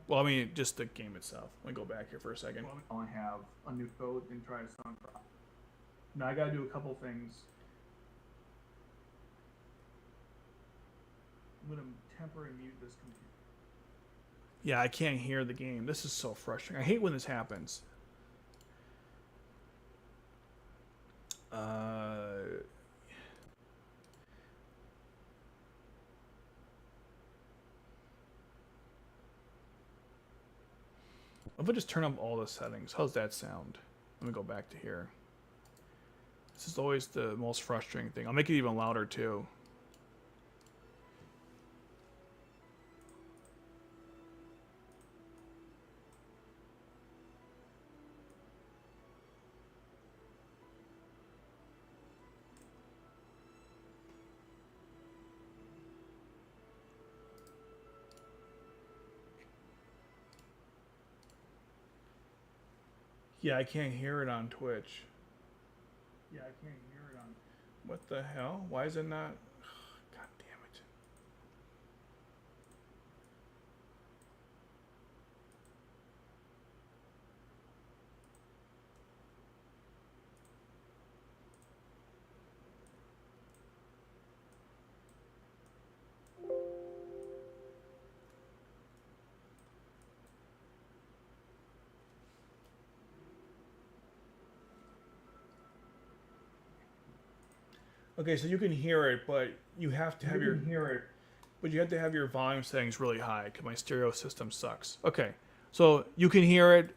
Well, I mean, just the game itself. Let me go back here for a second. I only have a new code and try to sound. Now I got to do a couple things. I'm going to temporarily mute this computer. Yeah, I can't hear the game. This is so frustrating. I hate when this happens. If I just turn up all the settings, how's that sound? Let me go back to here. This is always the most frustrating thing. I'll make it even louder too. Yeah, I can't hear it on Twitch. What the hell? Why is it not? God damn it. Okay, so you can hear it, but you have to have but you have to have your volume settings really high because my stereo system sucks. Okay, so you can hear it,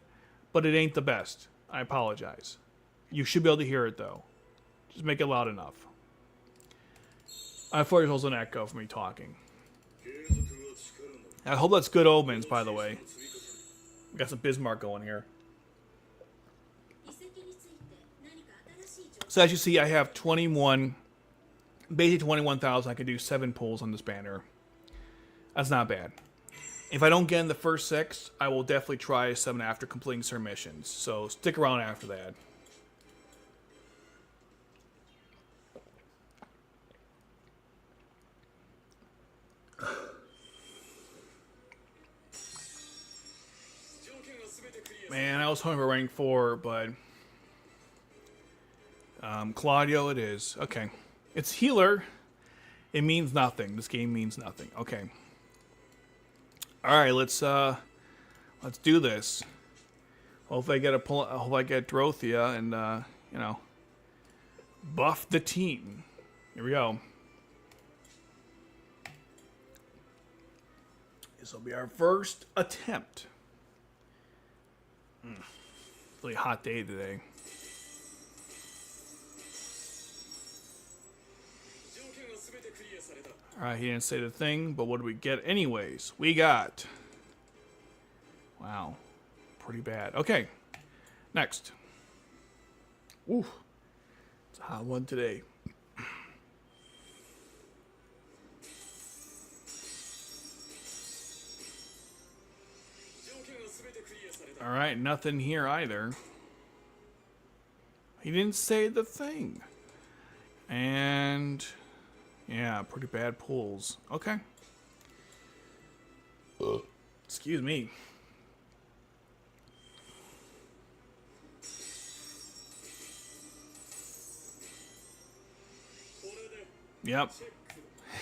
but it ain't the best. I apologize. You should be able to hear it though. Just make it loud enough. I thought there's also an echo for me talking. I hope that's good omens, by the way. We got some Bismarck going here. So as you see, I have 21, basically 21,000. I can do 7 pulls on this banner. That's not bad. If I don't get in the first 6, I will definitely try 7 after completing certain missions. So stick around after that. Man, I was hoping for rank 4, but Claudio it is. Okay. It's healer. It means nothing. This game means nothing. Okay. Alright, let's do this. Hopefully I get hope I get Dorothea and you know, buff the team. Here we go. This will be our first attempt. Really hot day today. Alright, he didn't say the thing, but what do we get anyways? We got... Wow. Pretty bad. Okay. Next. Ooh. It's a hot one today. Alright, nothing here either. He didn't say the thing. And... yeah, pretty bad pulls. Okay. Excuse me. Yep.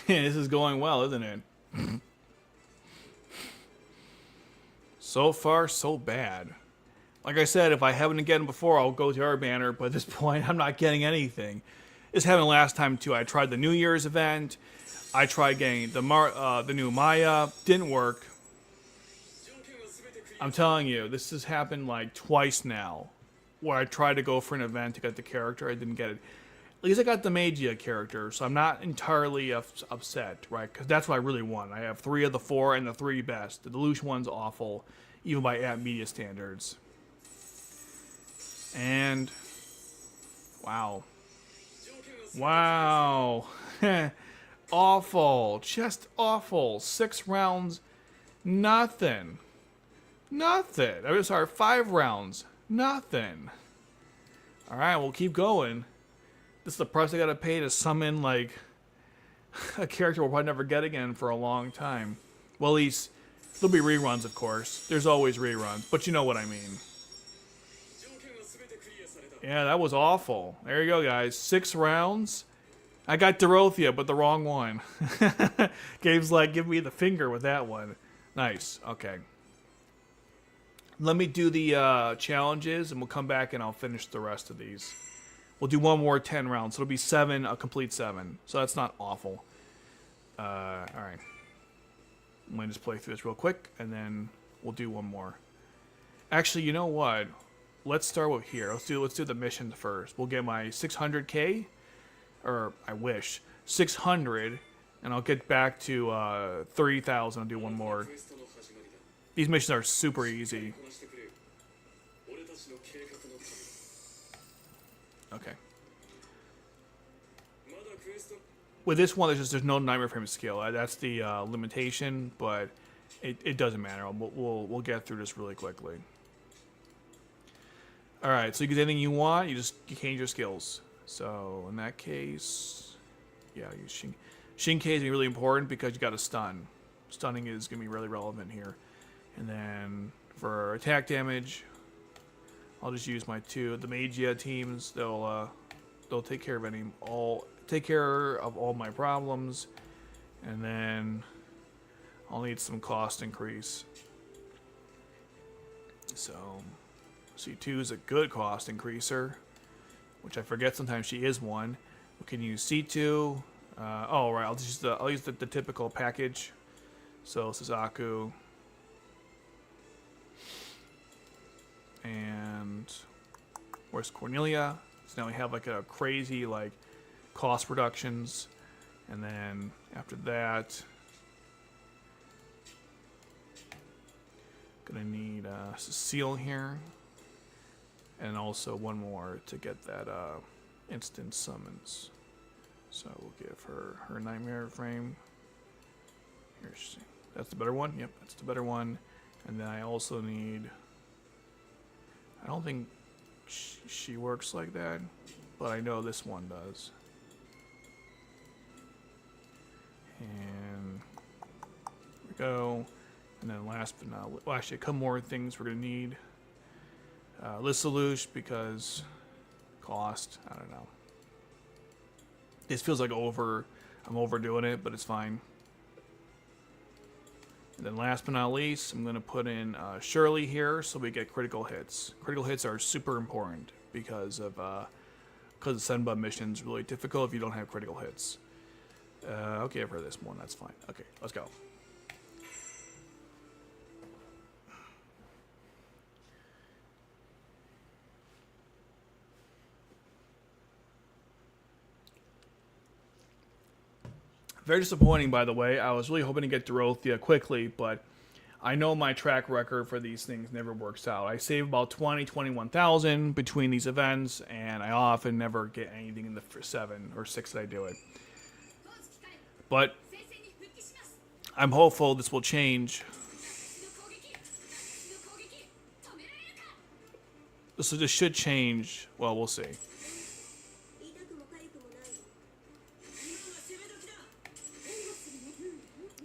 This is going well, isn't it? So far, so bad. Like I said, if I haven't gotten before, I'll go to our banner, but at this point, I'm not getting anything. This happened last time, too. I tried the New Year's event. I tried getting the new Maya. Didn't work. I'm telling you, this has happened like twice now, where I tried to go for an event to get the character. I didn't get it. At least I got the Magia character, so I'm not entirely upset, right? Because that's what I really want. I have 3 of the 4 and the 3 best. The Delusion one's awful, even by app media standards. And... wow. Wow. Awful. Just awful. 6 rounds. Nothing. Nothing. I'm sorry, 5 rounds. Nothing. Alright, we'll keep going. This is the price I gotta pay to summon, like, a character we'll probably never get again for a long time. Well, at least, there'll be reruns, of course. There's always reruns, but you know what I mean. Yeah, that was awful. There you go, guys. 6 rounds. I got Dorothea, but the wrong one. Gabe's like, give me the finger with that one. Nice. Okay. Let me do the challenges, and we'll come back and I'll finish the rest of these. We'll do one more 10 rounds. So it'll be 7, a complete 7. So that's not awful. Alright. I'm going to just play through this real quick, and then we'll do one more. Actually, you know what? Let's start with here. Let's do the missions first. We'll get my 600k, or I wish 600, and I'll get back to 3,000 and do one more. These missions are super easy. Okay. With this one, there's no Nightmare Frame skill. That's the limitation, but it doesn't matter. We'll get through this really quickly. All right, so you get anything you want. You change your skills. So in that case, yeah, use Shinkai is gonna be really important because you got a stun. Stunning is gonna be really relevant here. And then for attack damage, I'll just use my 2. The Magia teams, they'll take care of all my problems, and then I'll need some cost increase. So C2 is a good cost increaser, which I forget sometimes she is one. We can use C2, Oh right, I'll use the typical package. So Suzaku and where's Cornelia? So now we have like a crazy like cost reductions, and then after that, gonna need Cecile here, and also one more to get that instant summons. So we'll give her her nightmare frame. Here's that's the better one. Yep, that's the better one. And then I also need. I don't think she works like that, but I know this one does. And here we go. And then last but not least, well, actually a couple more things we're gonna need. Lissaluche because cost. I don't know. This feels like I'm overdoing it, but it's fine. And then last but not least, I'm going to put in Shirley here so we get critical hits. Critical hits are super important because the Senba mission is really difficult if you don't have critical hits. I'll give her this one, that's fine. Okay, let's go. Very disappointing, by the way. I was really hoping to get Dorothea quickly, but I know my track record for these things never works out. I save about 21,000 between these events, and I often never get anything in the 7 or 6 that I do it. But I'm hopeful this will change. So this should change. Well, we'll see.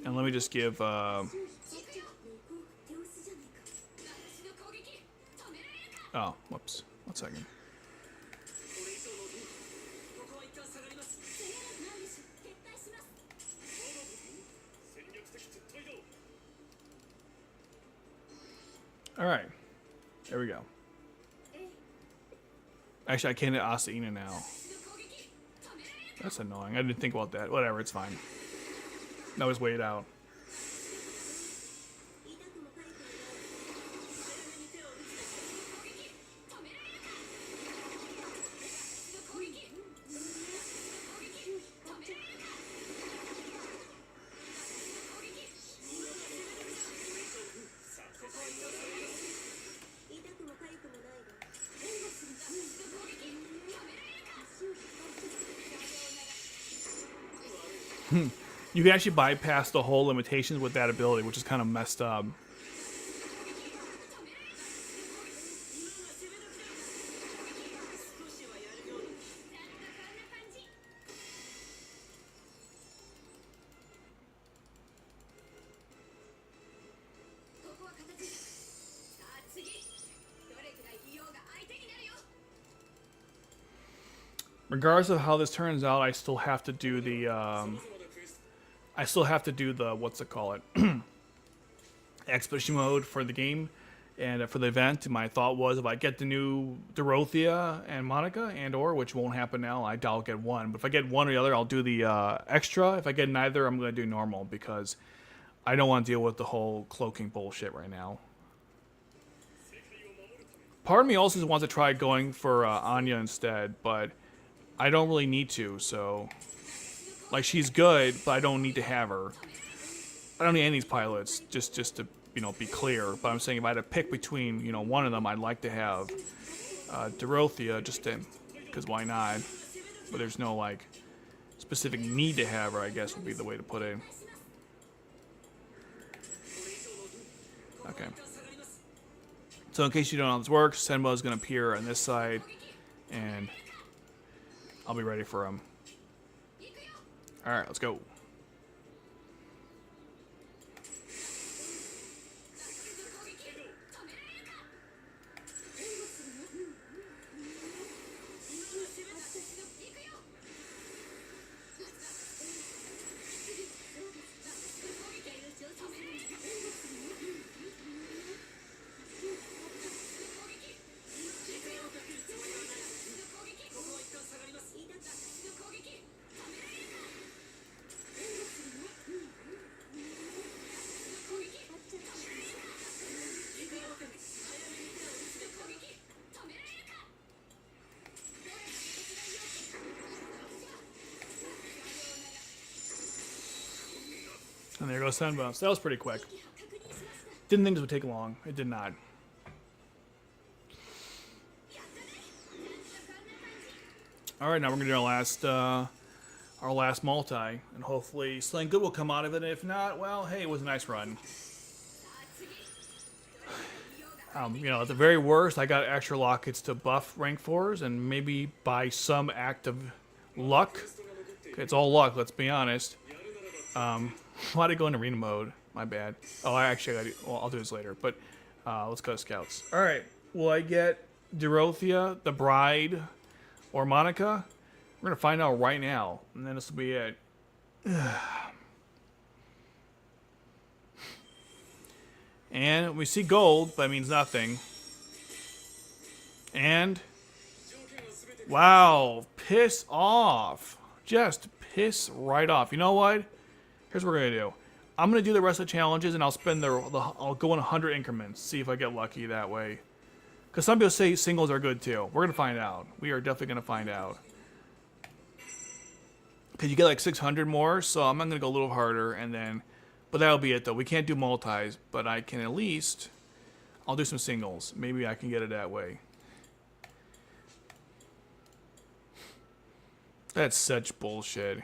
And let me just give oh, whoops. 1 second. Alright. There we go. Actually, I can't hit Asaina now. That's annoying. I didn't think about that. Whatever, it's fine. Now just wait it out. You can actually bypass the whole limitations with that ability, which is kind of messed up. Regardless of how this turns out, I still have to do the what's it call it? Expedition mode for the game and for the event. My thought was if I get the new Dorothea and Monica and or, which won't happen now, I doubt I'll get one. But if I get one or the other, I'll do the extra. If I get neither, I'm going to do normal because I don't want to deal with the whole cloaking bullshit right now. Part of me also wants to try going for Anya instead, but I don't really need to, so... Like, she's good, but I don't need to have her. I don't need any of these pilots, just to, you know, be clear. But I'm saying if I had to pick between, you know, one of them, I'd like to have Dorothea, just to... Because why not? But there's no, like, specific need to have her, I guess, would be the way to put it. Okay. So in case you don't know how this works, Senba is going to appear on this side, and I'll be ready for him. Alright, let's go. And there goes Sunbow. So that was pretty quick. Didn't think this would take long. It did not. All right, now we're gonna do our last multi, and hopefully something good will come out of it. If not, well, hey, it was a nice run. You know, at the very worst, I got extra lockets to buff rank 4s, and maybe by some act of luck, it's all luck, let's be honest. Why did I go in arena mode? My bad. Oh, I actually got to, well, I'll do this later, but let's go to scouts. All right, will I get Dorothea, the bride, or Monica? We're going to find out right now, and then this will be it. And we see gold, but it means nothing. And wow, piss off. Just piss right off. You know what? Here's what we're gonna do. I'm gonna do the rest of the challenges, and I'll spend I'll go in 100 increments. See if I get lucky that way. Because some people say singles are good too. We're gonna find out. We are definitely gonna find out. Because you get like 600 more, so I'm not gonna go a little harder, and then. But that'll be it, though. We can't do multis, but I can at least... I'll do some singles. Maybe I can get it that way. That's such bullshit.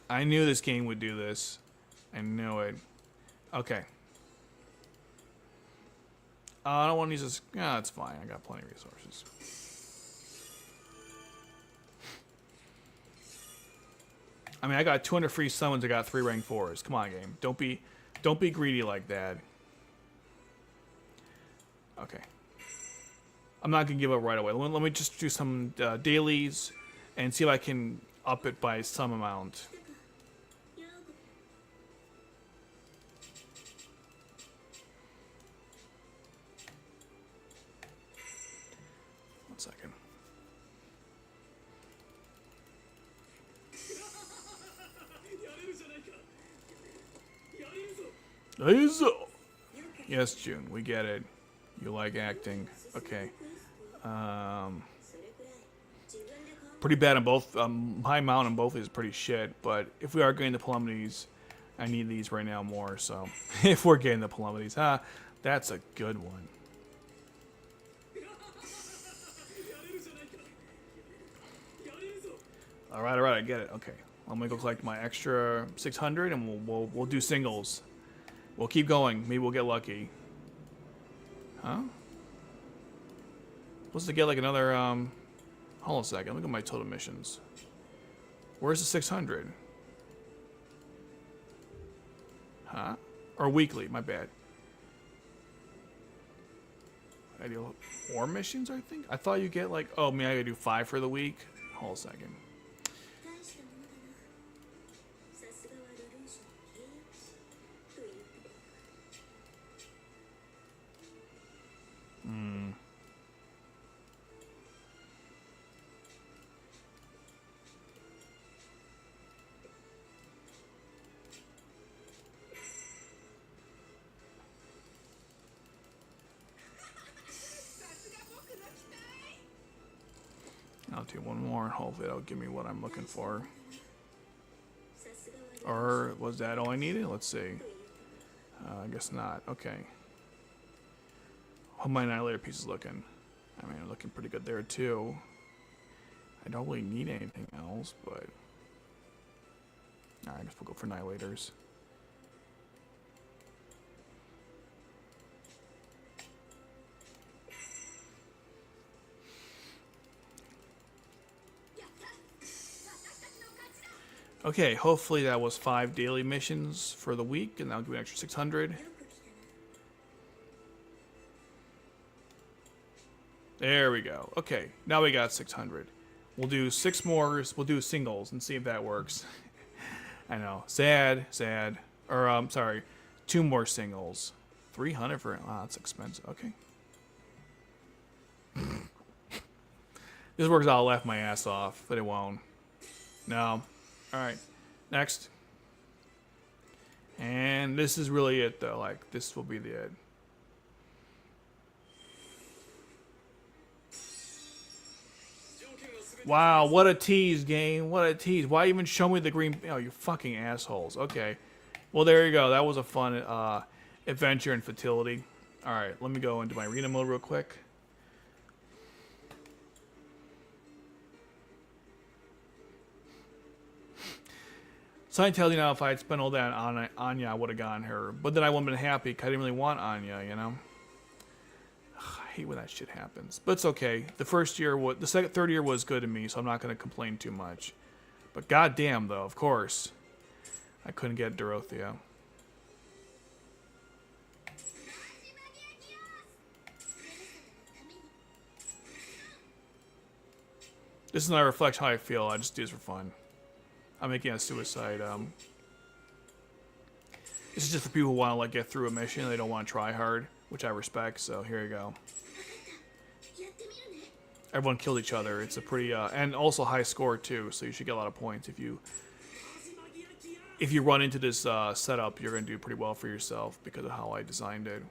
I knew this game would do this. I knew it. Okay. I don't want to use this... Yeah, it's fine. I got plenty of resources. I mean, I got 200 free summons. I got 3 rank 4s. Come on, game. Don't be greedy like that. Okay. I'm not gonna give up right away. Let me just do some dailies and see if I can up it by some amount. One second. Yes, June, we get it. You like acting. Okay. Pretty bad on both. High mount on both is pretty shit, but if we are getting the Palumnities, I need these right now more, so. If we're getting the Palumnities, that's a good one. Alright, I get it. Okay. I'm gonna go collect my extra 600 and we'll do singles. We'll keep going. Maybe we'll get lucky. Huh? Supposed to get like another, hold on a second. Look at my total missions. Where's the 600? Huh? Or weekly, my bad. I do 4 missions, I think? I thought you get like, oh, maybe I gotta do 5 for the week. Hold on a second. I'll do one more and hopefully that'll give me what I'm looking for. Or was that all I needed? Let's see. I guess not. Okay. How my Annihilator piece is looking? I mean, I'm looking pretty good there too. I don't really need anything else, but... Alright, I guess we'll go for Annihilators. Okay, hopefully that was 5 daily missions for the week, and that'll give me an extra 600. There we go. Okay, now we got 600. We'll do 6 more. We'll do singles and see if that works. I know. Sad. Or, sorry. 2 more singles. 300 for... Wow, that's expensive. Okay. This works out. I'll laugh my ass off, but it won't. No. Alright. Next. And this is really it, though. Like, this will be the it. Wow, what a tease, game. What a tease. Why even show me the green... Oh, you fucking assholes. Okay. Well, there you go. That was a fun adventure in fertility. All right, let me go into my arena mode real quick. So I tell you now, if I had spent all that on Anya, I would have gotten her. But then I wouldn't have been happy because I didn't really want Anya, you know? Ugh, I hate when that shit happens. But it's okay. The first year, third year was good to me, so I'm not going to complain too much. But goddamn, though, of course, I couldn't get Dorothea. This is not a reflection how I feel. I just do this for fun. I'm making a suicide. This is just for people who want to like get through a mission. They don't want to try hard, which I respect. So here you go. Everyone killed each other. It's a pretty and also high score too. So you should get a lot of points if you run into this setup. You're gonna do pretty well for yourself because of how I designed it.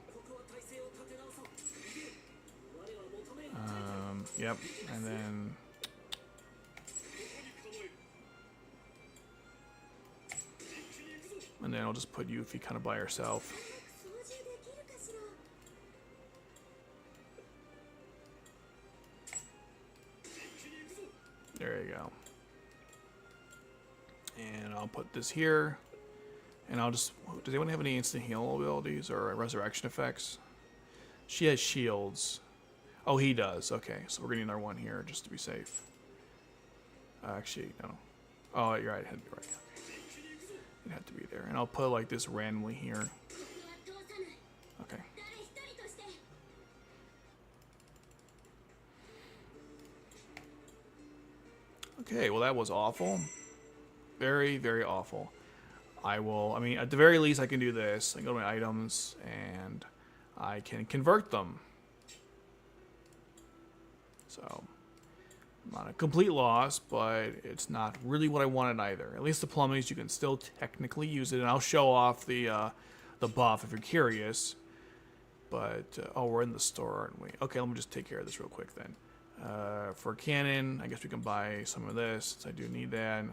Yep, and then. And then I'll just put Yuffie kind of by herself. There you go. And I'll put this here. And I'll just... Does anyone have any instant heal abilities or resurrection effects? She has shields. Oh, he does. Okay, so we're getting another one here just to be safe. Actually, no. Oh, you're right. It had to be right. It had to be there. And I'll put like this randomly here. Okay. Okay, well that was awful. Very, very awful. I mean, at the very least I can do this. I can go to my items and I can convert them. So, not a complete loss, but it's not really what I wanted either. At least the plumbings, you can still technically use it, and I'll show off the buff if you're curious. But, oh, we're in the store, aren't we? Okay, let me just take care of this real quick then. For cannon, I guess we can buy some of this, since I do need that.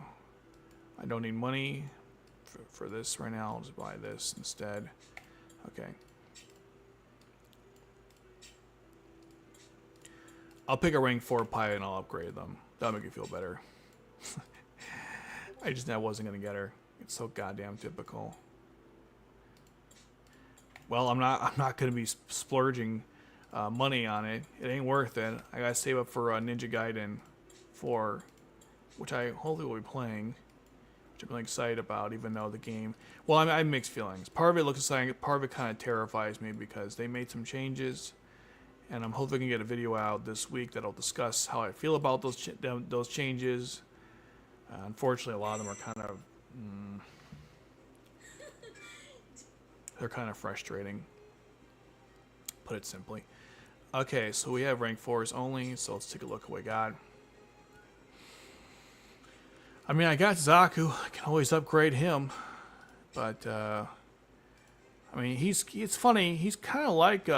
I don't need money for this right now. I'll just buy this instead. Okay. I'll pick a rank 4 pilot and I'll upgrade them. That'll make me feel better. I wasn't gonna get her. It's so goddamn typical. Well, I'm not gonna be splurging money on it. It ain't worth it. I gotta save up for Ninja Gaiden 4, which I hopefully will be playing, which I'm really excited about. Even though the game, well, I have mixed feelings. Part of it looks exciting. Part of it kind of terrifies me because they made some changes. And I'm hoping I can get a video out this week that'll discuss how I feel about those changes. Unfortunately, a lot of them are kind of they're kind of frustrating. Put it simply. Okay, so we have rank 4s only. So let's take a look at what we got. I mean, I got Zaku. I can always upgrade him, but I mean, it's funny. He's kind of like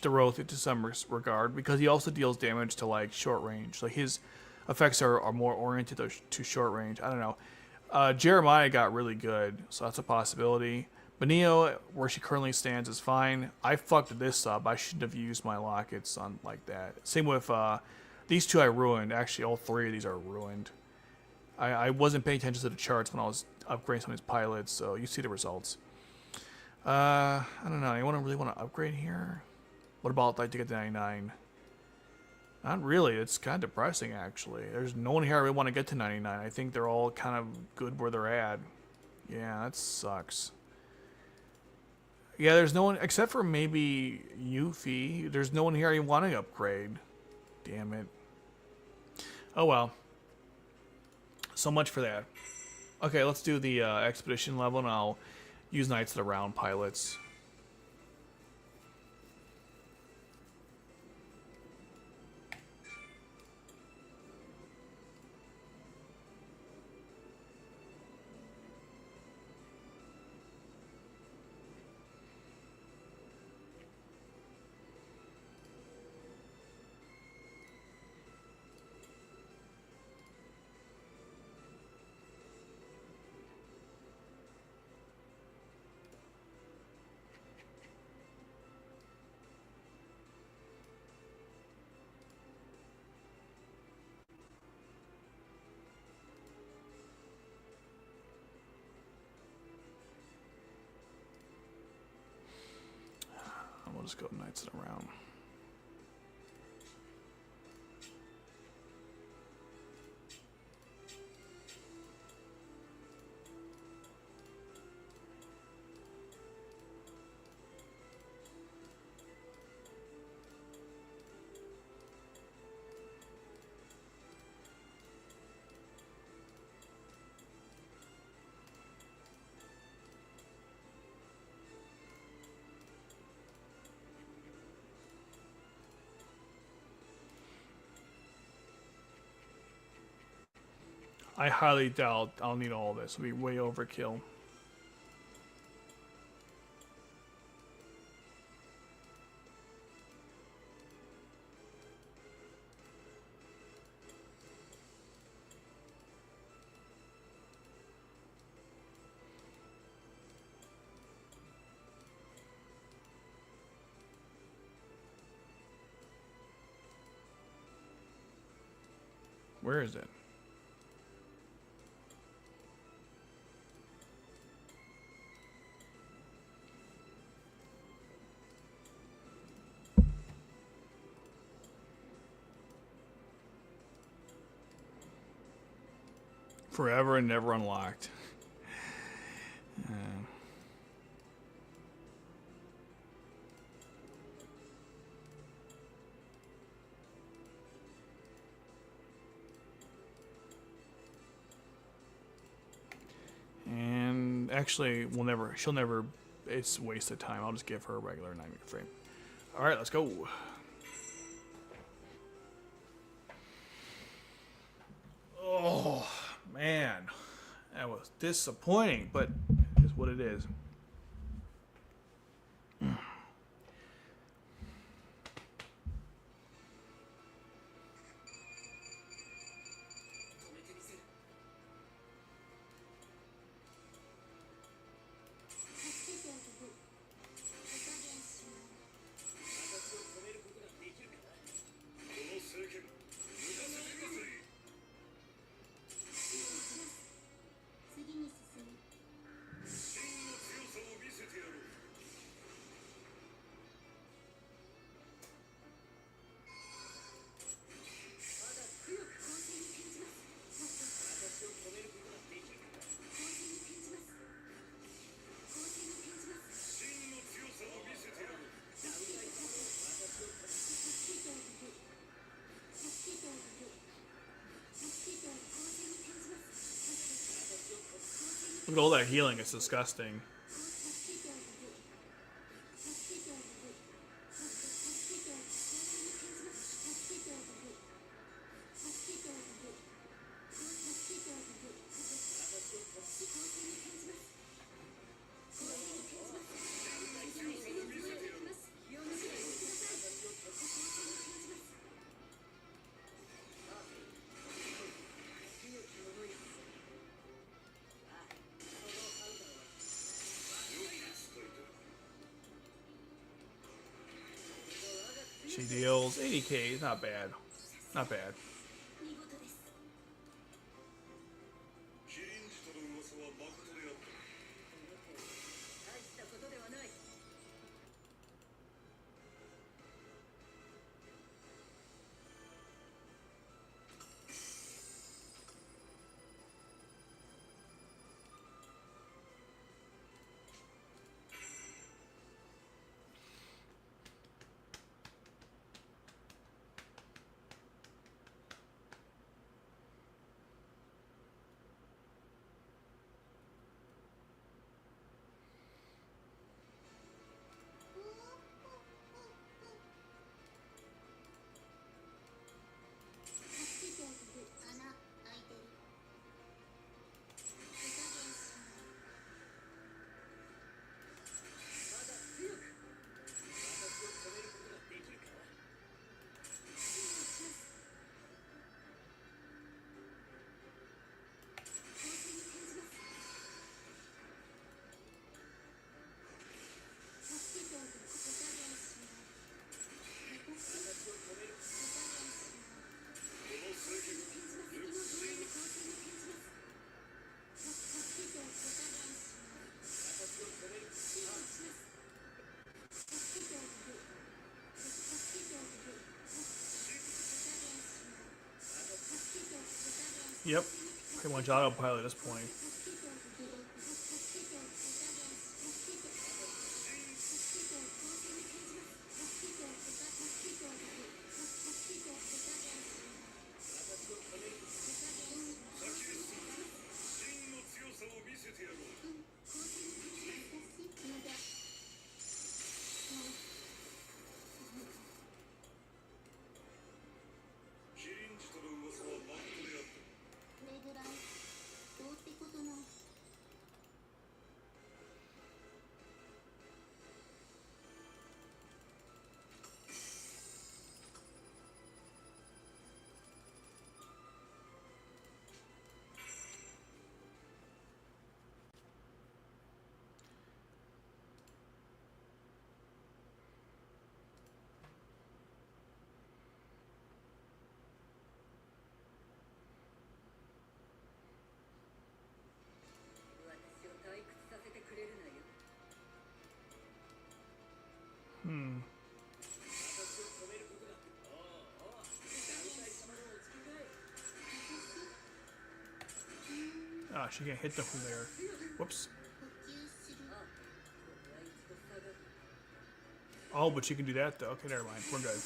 Dorothea to some regard because he also deals damage to like short range. Like his effects are more oriented to short range. I don't know. Jeremiah got really good, so that's a possibility. But Neo, where she currently stands, is fine. I fucked this up. I shouldn't have used my lockets on like that. Same with these two I ruined. Actually, all three of these are ruined. I wasn't paying attention to the charts when I was upgrading some of these pilots, so you see the results. I don't know. Anyone really want to upgrade here? What about like to get to 99? Not really. It's kind of depressing, actually. There's no one here I really want to get to 99. I think they're all kind of good where they're at. Yeah, that sucks. Yeah, there's no one, except for maybe Yuffie. There's no one here I want to upgrade. Damn it. Oh well. So much for that. Okay, let's do the expedition level, and I'll use Knights of the Round pilots. just go knights it around. I highly doubt I'll need all this. It'll be way overkill. Where is it? Forever and never unlocked. And actually, she'll never, it's a waste of time. I'll just give her a regular 9-meter frame. All right, let's go. Oh, man. That was disappointing, but it's what it is. Look at all that healing. It's disgusting. She deals 80k. Not bad. Not bad. Yep, pretty much autopilot at this point. Ah, she can't hit them from there. Whoops. Oh, but she can do that though. Okay, never mind. We're good.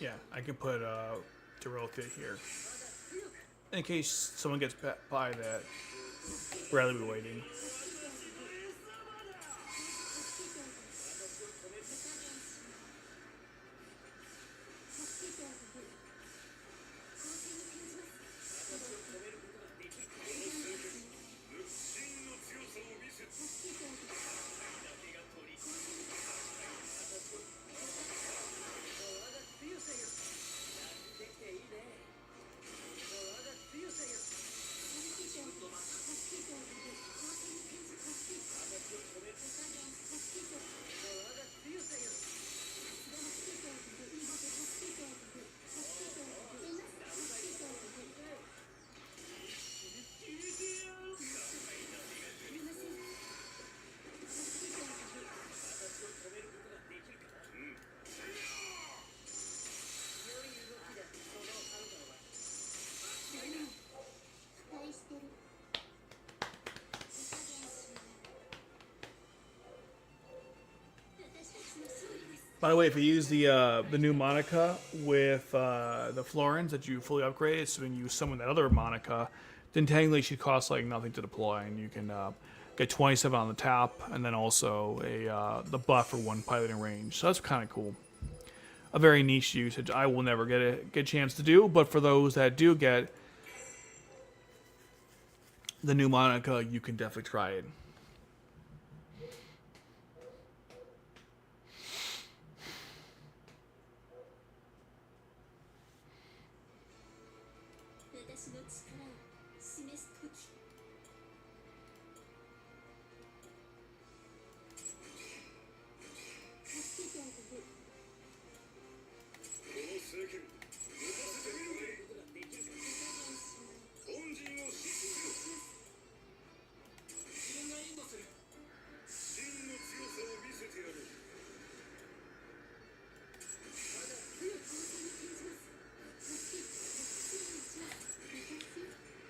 Yeah, I can put Dorothea here. In case someone gets by that, Bradley will be waiting. By the way, if you use the new Monica with the Florins that you fully upgraded, so when you summon that other Monica, then technically she costs like nothing to deploy, and you can get 27 on the top, and then also a the buff for one piloting range. So that's kind of cool. A very niche usage. I will never get a chance to do, but for those that do get the new Monica, you can definitely try it.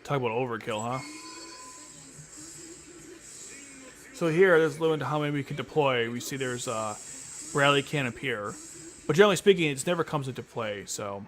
Talk about overkill, huh? So here, there's a limit to how many we can deploy. We see there's Bradley can't appear, but generally speaking, it never comes into play. So.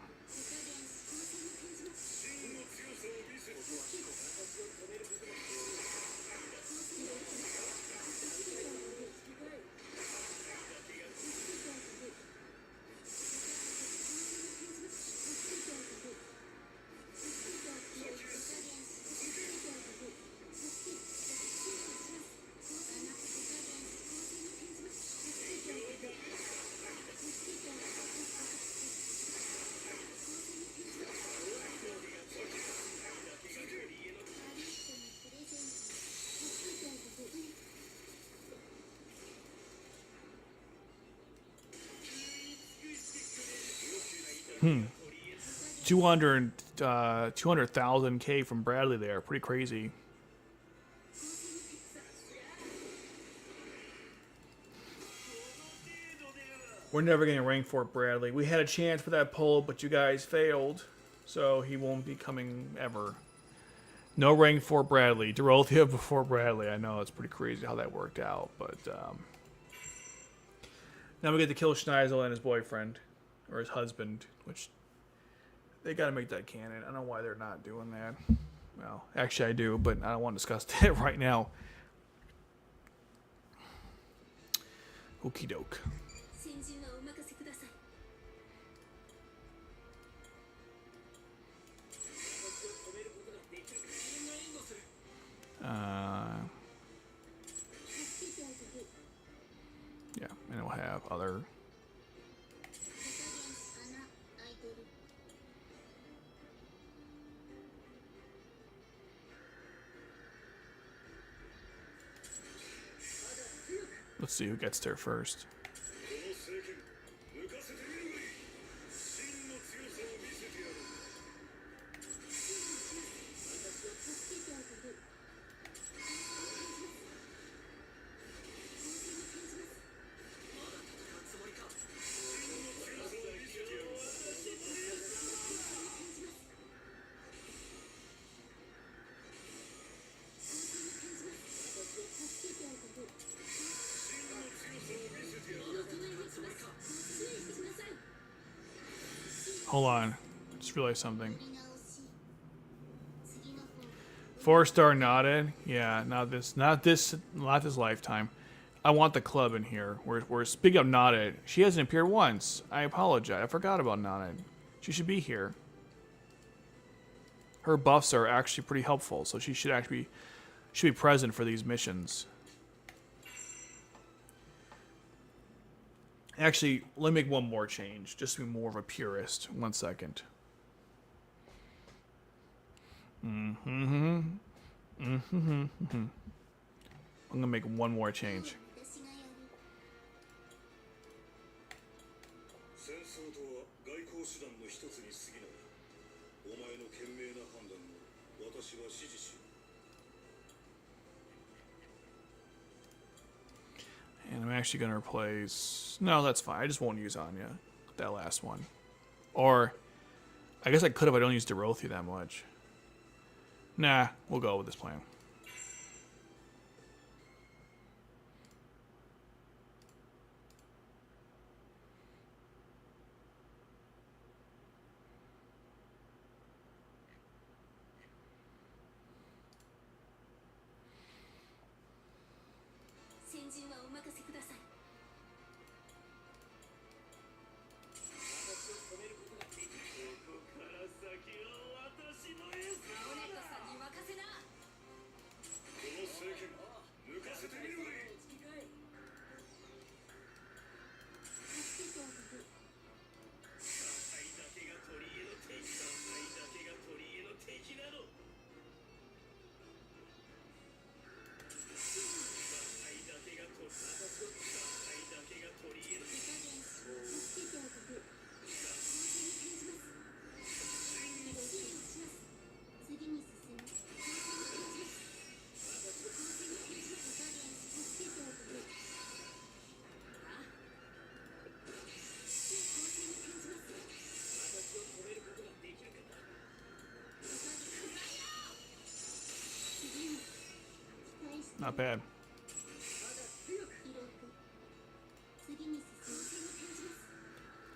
Hmm. 200,000 K from Bradley there. Pretty crazy. We're never getting ranked for Bradley. We had a chance for that poll, but you guys failed. So he won't be coming ever. No rank for Bradley. Dorothea before Bradley. I know it's pretty crazy how that worked out, but now we get to kill Schneizel and his boyfriend, or his husband, which they got to make that canon. I don't know why they're not doing that. Well, actually I do, but I don't want to discuss that right now. Okie doke. Yeah, and we'll have other. Let's see who gets there first. Hold on, I just realized something. 4-star nodded. Yeah, not this lifetime. I want the club in here. We're speaking of nodded. She hasn't appeared once. I apologize. I forgot about nodded. She should be here. Her buffs are actually pretty helpful, so she should actually be present for these missions. Actually, let me make one more change, just to be more of a purist. 1 second. I'm gonna make one more change. And I'm actually going to replace... No, that's fine. I just won't use Anya. That last one. Or, I guess I could if I don't use Dorothea that much. Nah, we'll go with this plan. Not bad.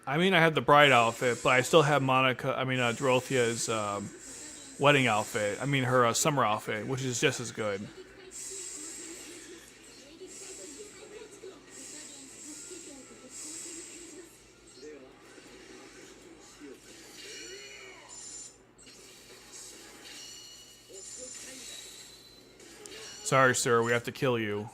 I mean, I have the bride outfit, but I still have Dorothea's wedding outfit. I mean, her summer outfit, which is just as good. Sorry, sir, we have to kill you.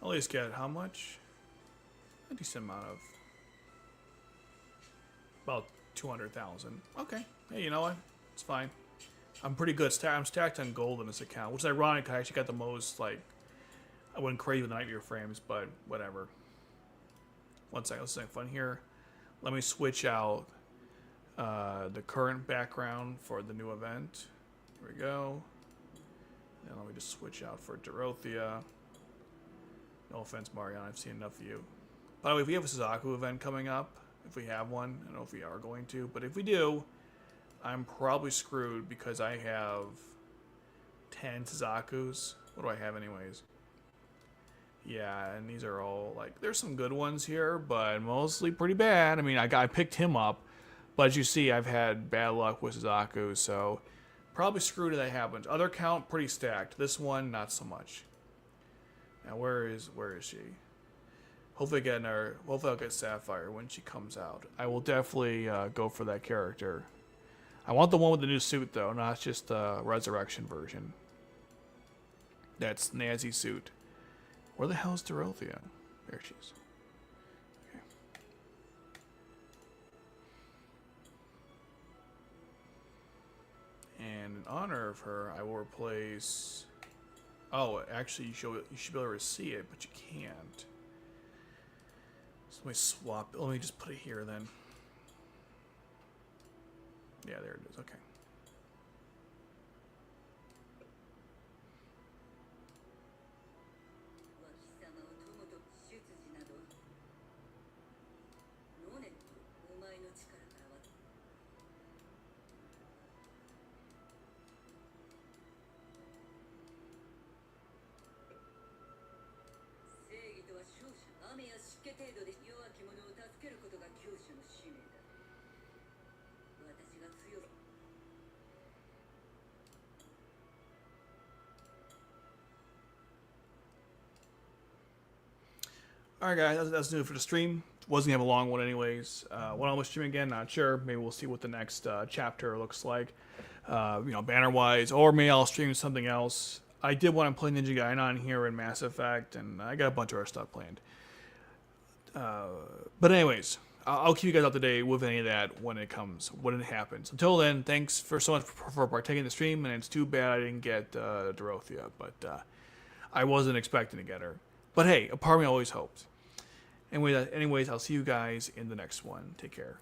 I'll at least get how much? A decent amount of. About 200,000. Okay. Hey, you know what? It's fine. I'm pretty good. I'm stacked on gold in this account, which is ironic. I actually got the most, like, I wouldn't crave the Nightmare frames, but whatever. One second. Let's have fun here. Let me switch out the current background for the new event. Here we go. And let me just switch out for Dorothea. No offense, Mariana. I've seen enough of you. By the way, if we have a Suzaku event coming up, if we have one, I don't know if we are going to, but if we do, I'm probably screwed because I have 10 Suzakus. What do I have anyways? Yeah, and these are all, like, there's some good ones here, but mostly pretty bad. I mean, I picked him up, but as you see, I've had bad luck with Suzaku, so probably screwed if that happens. Other account, pretty stacked. This one, not so much. Now, where is she? Hopefully I'll get Sapphire when she comes out. I will definitely go for that character. I want the one with the new suit, though, not just the Resurrection version. That snazzy suit. Where the hell is Dorothea? There she is. Okay. And in honor of her, I will replace... Oh, actually, you should be able to see it, but you can't. So let me swap. Let me just put it here then. Yeah, there it is. Okay. Alright guys, that's new for the stream. Wasn't gonna have a long one anyways. When I'm streaming again, not sure. Maybe we'll see what the next chapter looks like. Banner wise, or maybe I'll stream something else. I did want to play Ninja Gaiden on here in Mass Effect, and I got a bunch of other stuff planned. But anyways, I'll keep you guys up to date with any of that when it happens. Until then, thanks so much for partaking in the stream, and it's too bad I didn't get Dorothea, but I wasn't expecting to get her. But hey, a part of me always hoped. Anyways, I'll see you guys in the next one. Take care.